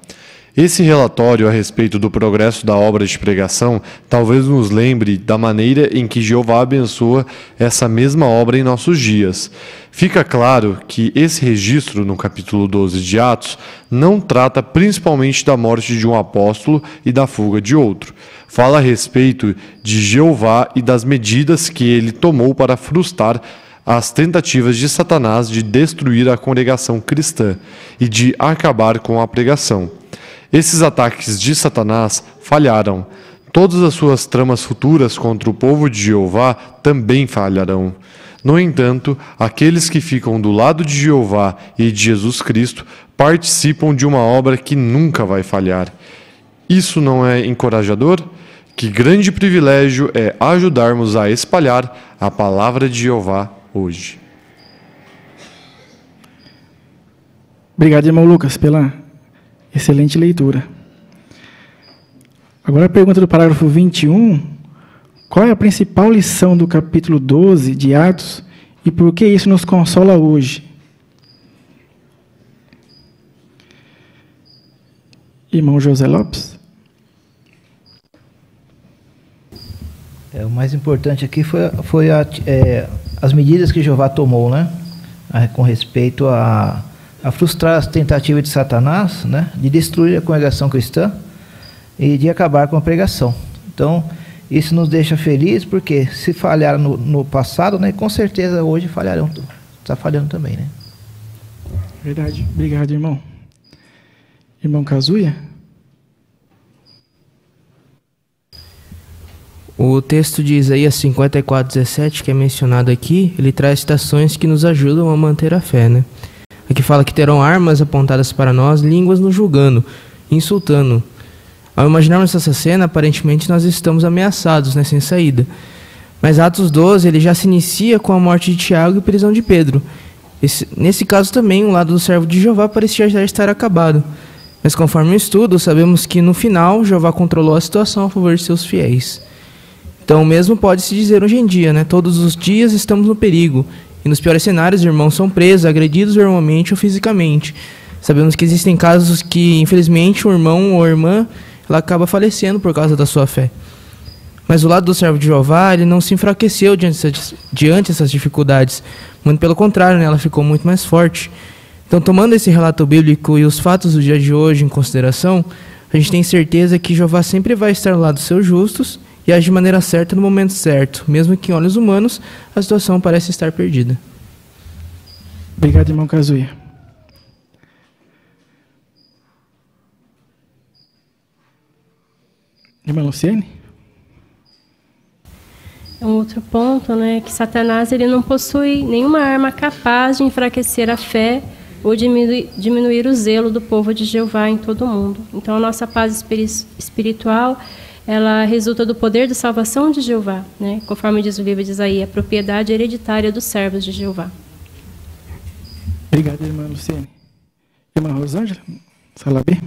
Esse relatório a respeito do progresso da obra de pregação talvez nos lembre da maneira em que Jeová abençoa essa mesma obra em nossos dias. Fica claro que esse registro, no capítulo 12 de Atos, não trata principalmente da morte de um apóstolo e da fuga de outro. Fala a respeito de Jeová e das medidas que ele tomou para frustrar às tentativas de Satanás de destruir a congregação cristã e de acabar com a pregação. Esses ataques de Satanás falharam. Todas as suas tramas futuras contra o povo de Jeová também falharão. No entanto, aqueles que ficam do lado de Jeová e de Jesus Cristo participam de uma obra que nunca vai falhar. Isso não é encorajador? Que grande privilégio é ajudarmos a espalhar a palavra de Jeová hoje. Obrigado, irmão Lucas, pela excelente leitura. Agora a pergunta do parágrafo 21. Qual é a principal lição do capítulo 12 de Atos e por que isso nos consola hoje? Irmão José Lopes. O mais importante aqui foi as medidas que Jeová tomou, né? Com respeito a frustrar as tentativas de Satanás, né? De destruir a congregação cristã e de acabar com a pregação. Então, isso nos deixa felizes, porque se falharam no passado, né? Com certeza hoje falharão. Está falhando também, né? Verdade. Obrigado, irmão. Irmão Kazuya? O texto de Isaías 54:17, que é mencionado aqui, ele traz citações que nos ajudam a manter a fé, né? Aqui fala que terão armas apontadas para nós, línguas nos julgando, insultando. Ao imaginarmos essa cena, aparentemente nós estamos ameaçados, né, sem saída. Mas Atos 12, ele já se inicia com a morte de Tiago e prisão de Pedro. Nesse caso também, o lado do servo de Jeová parecia já estar acabado. Mas conforme o estudo, sabemos que no final, Jeová controlou a situação a favor de seus fiéis. Então, o mesmo pode-se dizer hoje em dia, né? Todos os dias estamos no perigo. E nos piores cenários, irmãos são presos, agredidos verbalmente ou fisicamente. Sabemos que existem casos que, infelizmente, o irmão ou a irmã ela acaba falecendo por causa da sua fé. Mas o lado do servo de Jeová, ele não se enfraqueceu diante dessas dificuldades. Muito pelo contrário, né? Ela ficou muito mais forte. Então, tomando esse relato bíblico e os fatos do dia de hoje em consideração, a gente tem certeza que Jeová sempre vai estar ao lado dos seus justos e age de maneira certa no momento certo, mesmo que em olhos humanos a situação parece estar perdida. Obrigado, irmão Kazuya. Irmã Luciene? Outro ponto, né, que Satanás ele não possui nenhuma arma capaz de enfraquecer a fé ou diminuir o zelo do povo de Jeová em todo o mundo. Então, a nossa paz espiritual, ela resulta do poder da salvação de Jeová, né? Conforme diz o livro de Isaías, a propriedade hereditária dos servos de Jeová. Obrigado, irmã Luciene. Irmã Rosângela, sala B.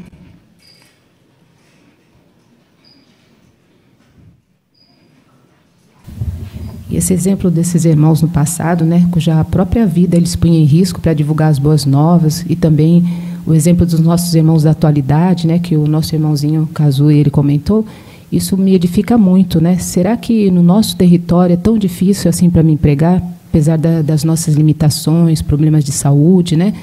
E esse exemplo desses irmãos no passado, né, cuja própria vida eles punham em risco para divulgar as boas novas, e também o exemplo dos nossos irmãos da atualidade, né, que o nosso irmãozinho Kazuya ele comentou, isso me edifica muito, né? Será que no nosso território é tão difícil assim para mim pregar, apesar das nossas limitações, problemas de saúde, né?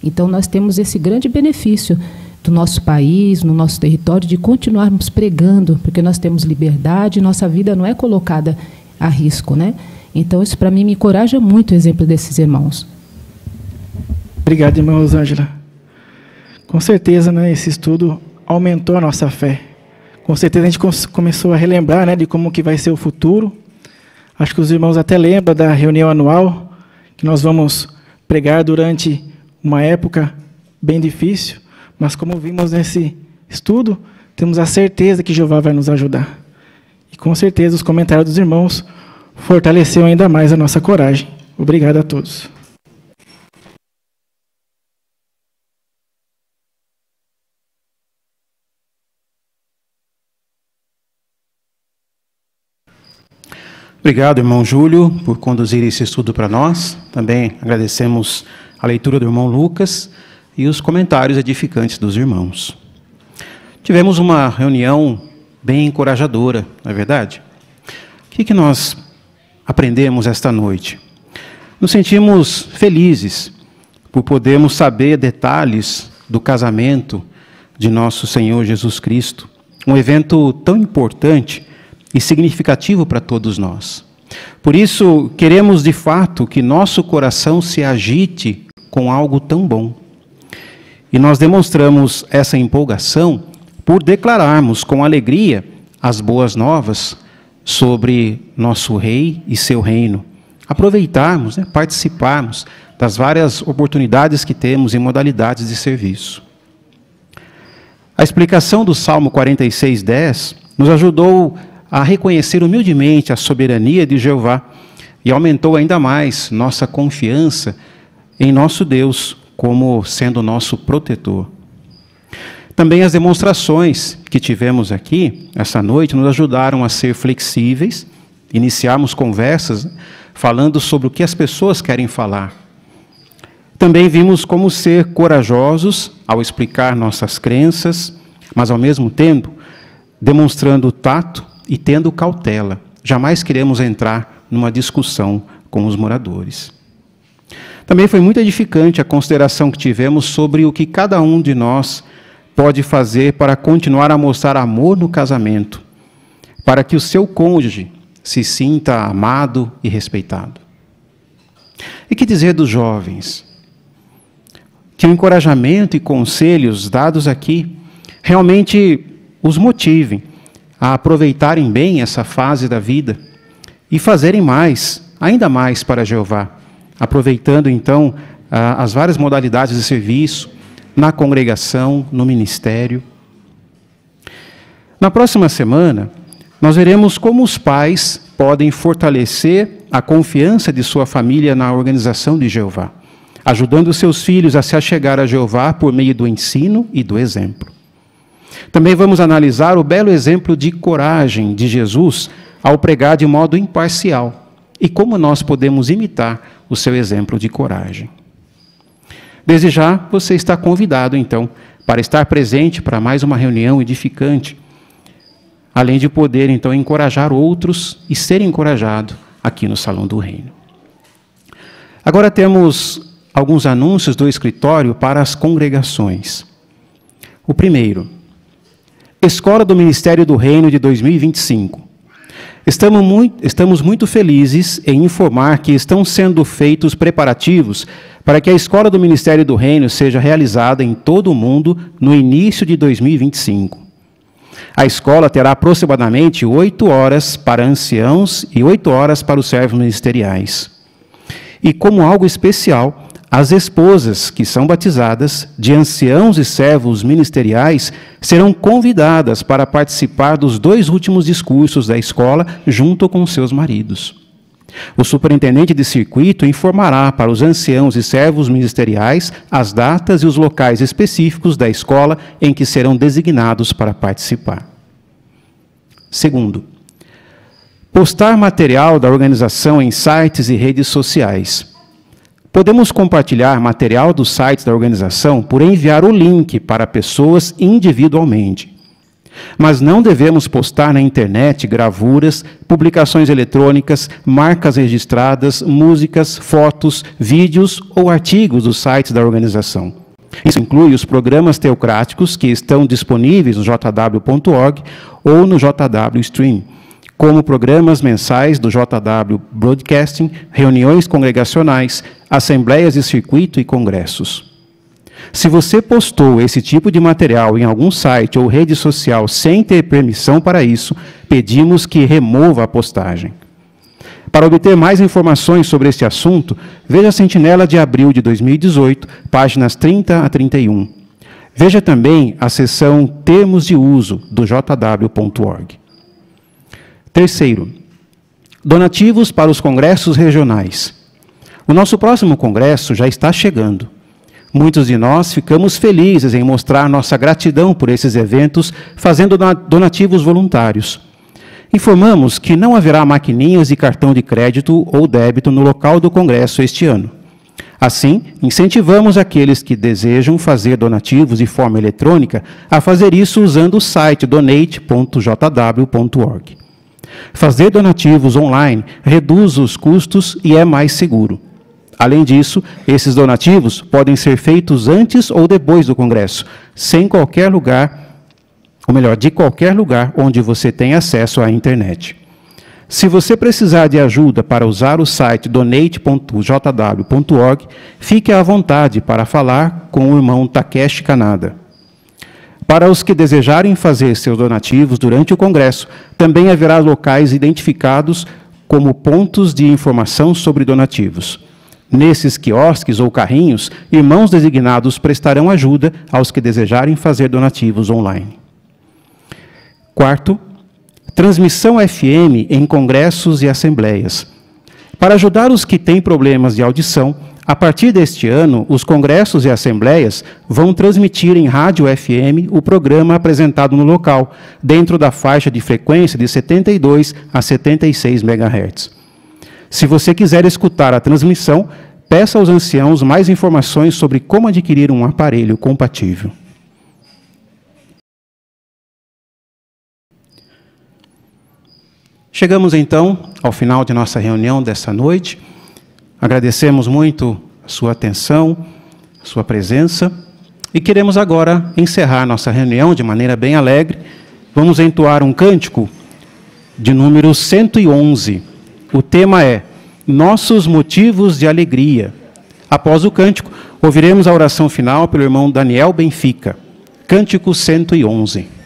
Então nós temos esse grande benefício do nosso país, no nosso território, de continuarmos pregando, porque nós temos liberdade, nossa vida não é colocada a risco, né? Então isso para mim me encoraja muito o exemplo desses irmãos. Obrigado, irmã Rosângela. Com certeza, né, esse estudo aumentou a nossa fé. Com certeza a gente começou a relembrar, né, de como que vai ser o futuro. Acho que os irmãos até lembram da reunião anual, que nós vamos pregar durante uma época bem difícil, mas como vimos nesse estudo, temos a certeza que Jeová vai nos ajudar. E com certeza os comentários dos irmãos fortaleceu ainda mais a nossa coragem. Obrigado a todos. Obrigado, irmão Júlio, por conduzir esse estudo para nós. Também agradecemos a leitura do irmão Lucas e os comentários edificantes dos irmãos. Tivemos uma reunião bem encorajadora, não é verdade? O que nós aprendemos esta noite? Nos sentimos felizes por podermos saber detalhes do casamento de nosso Senhor Jesus Cristo, um evento tão importante e significativo para todos nós. Por isso, queremos de fato que nosso coração se agite com algo tão bom. E nós demonstramos essa empolgação por declararmos com alegria as boas novas sobre nosso Rei e seu reino. Aproveitarmos, participarmos das várias oportunidades que temos em modalidades de serviço. A explicação do Salmo 46:10 nos ajudou a reconhecer humildemente a soberania de Jeová e aumentou ainda mais nossa confiança em nosso Deus como sendo nosso protetor. Também as demonstrações que tivemos aqui essa noite nos ajudaram a ser flexíveis, iniciarmos conversas falando sobre o que as pessoas querem falar. Também vimos como ser corajosos ao explicar nossas crenças, mas ao mesmo tempo demonstrando tato e tendo cautela. Jamais queremos entrar numa discussão com os moradores. Também foi muito edificante a consideração que tivemos sobre o que cada um de nós pode fazer para continuar a mostrar amor no casamento, para que o seu cônjuge se sinta amado e respeitado. E que dizer dos jovens? Que o encorajamento e conselhos dados aqui realmente os motivem a aproveitarem bem essa fase da vida e fazerem mais, ainda mais para Jeová, aproveitando então as várias modalidades de serviço, na congregação, no ministério. Na próxima semana, nós veremos como os pais podem fortalecer a confiança de sua família na organização de Jeová, ajudando seus filhos a se achegar a Jeová por meio do ensino e do exemplo. Também vamos analisar o belo exemplo de coragem de Jesus ao pregar de modo imparcial e como nós podemos imitar o seu exemplo de coragem. Desde já, você está convidado, então, para estar presente para mais uma reunião edificante, além de poder, então, encorajar outros e ser encorajado aqui no Salão do Reino. Agora temos alguns anúncios do escritório para as congregações. O primeiro, Escola do Ministério do Reino de 2025. Estamos muito felizes em informar que estão sendo feitos preparativos para que a Escola do Ministério do Reino seja realizada em todo o mundo no início de 2025. A escola terá aproximadamente 8 horas para anciãos e 8 horas para os servos ministeriais. E como algo especial, as esposas que são batizadas de anciãos e servos ministeriais serão convidadas para participar dos 2 últimos discursos da escola junto com seus maridos. O superintendente de circuito informará para os anciãos e servos ministeriais as datas e os locais específicos da escola em que serão designados para participar. Segundo, postar material da organização em sites e redes sociais. Podemos compartilhar material dos sites da organização por enviar o link para pessoas individualmente. Mas não devemos postar na internet gravuras, publicações eletrônicas, marcas registradas, músicas, fotos, vídeos ou artigos dos sites da organização. Isso inclui os programas teocráticos que estão disponíveis no jw.org ou no JW Stream, como programas mensais do JW Broadcasting, reuniões congregacionais, assembleias de circuito e congressos. Se você postou esse tipo de material em algum site ou rede social sem ter permissão para isso, pedimos que remova a postagem. Para obter mais informações sobre este assunto, veja a Sentinela de abril de 2018, páginas 30 a 31. Veja também a seção Termos de Uso do jw.org. Terceiro, donativos para os congressos regionais. O nosso próximo congresso já está chegando. Muitos de nós ficamos felizes em mostrar nossa gratidão por esses eventos, fazendo donativos voluntários. Informamos que não haverá maquininhas de cartão de crédito ou débito no local do congresso este ano. Assim, incentivamos aqueles que desejam fazer donativos de forma eletrônica a fazer isso usando o site donate.jw.org. Fazer donativos online reduz os custos e é mais seguro. Além disso, esses donativos podem ser feitos antes ou depois do congresso, sem qualquer lugar, ou melhor, de qualquer lugar onde você tem acesso à internet. Se você precisar de ajuda para usar o site donate.jw.org, fique à vontade para falar com o irmão Takeshi Kanada. Para os que desejarem fazer seus donativos durante o congresso, também haverá locais identificados como pontos de informação sobre donativos. Nesses quiosques ou carrinhos, irmãos designados prestarão ajuda aos que desejarem fazer donativos online. Quarto, transmissão FM em congressos e assembleias. Para ajudar os que têm problemas de audição, a partir deste ano, os congressos e assembleias vão transmitir em rádio FM o programa apresentado no local, dentro da faixa de frequência de 72 a 76 MHz. Se você quiser escutar a transmissão, peça aos anciãos mais informações sobre como adquirir um aparelho compatível. Chegamos, então, ao final de nossa reunião dessa noite. Agradecemos muito a sua atenção, a sua presença, e queremos agora encerrar nossa reunião de maneira bem alegre. Vamos entoar um cântico de número 111. O tema é Nossos Motivos de Alegria. Após o cântico, ouviremos a oração final pelo irmão Daniel Benfica. Cântico 111.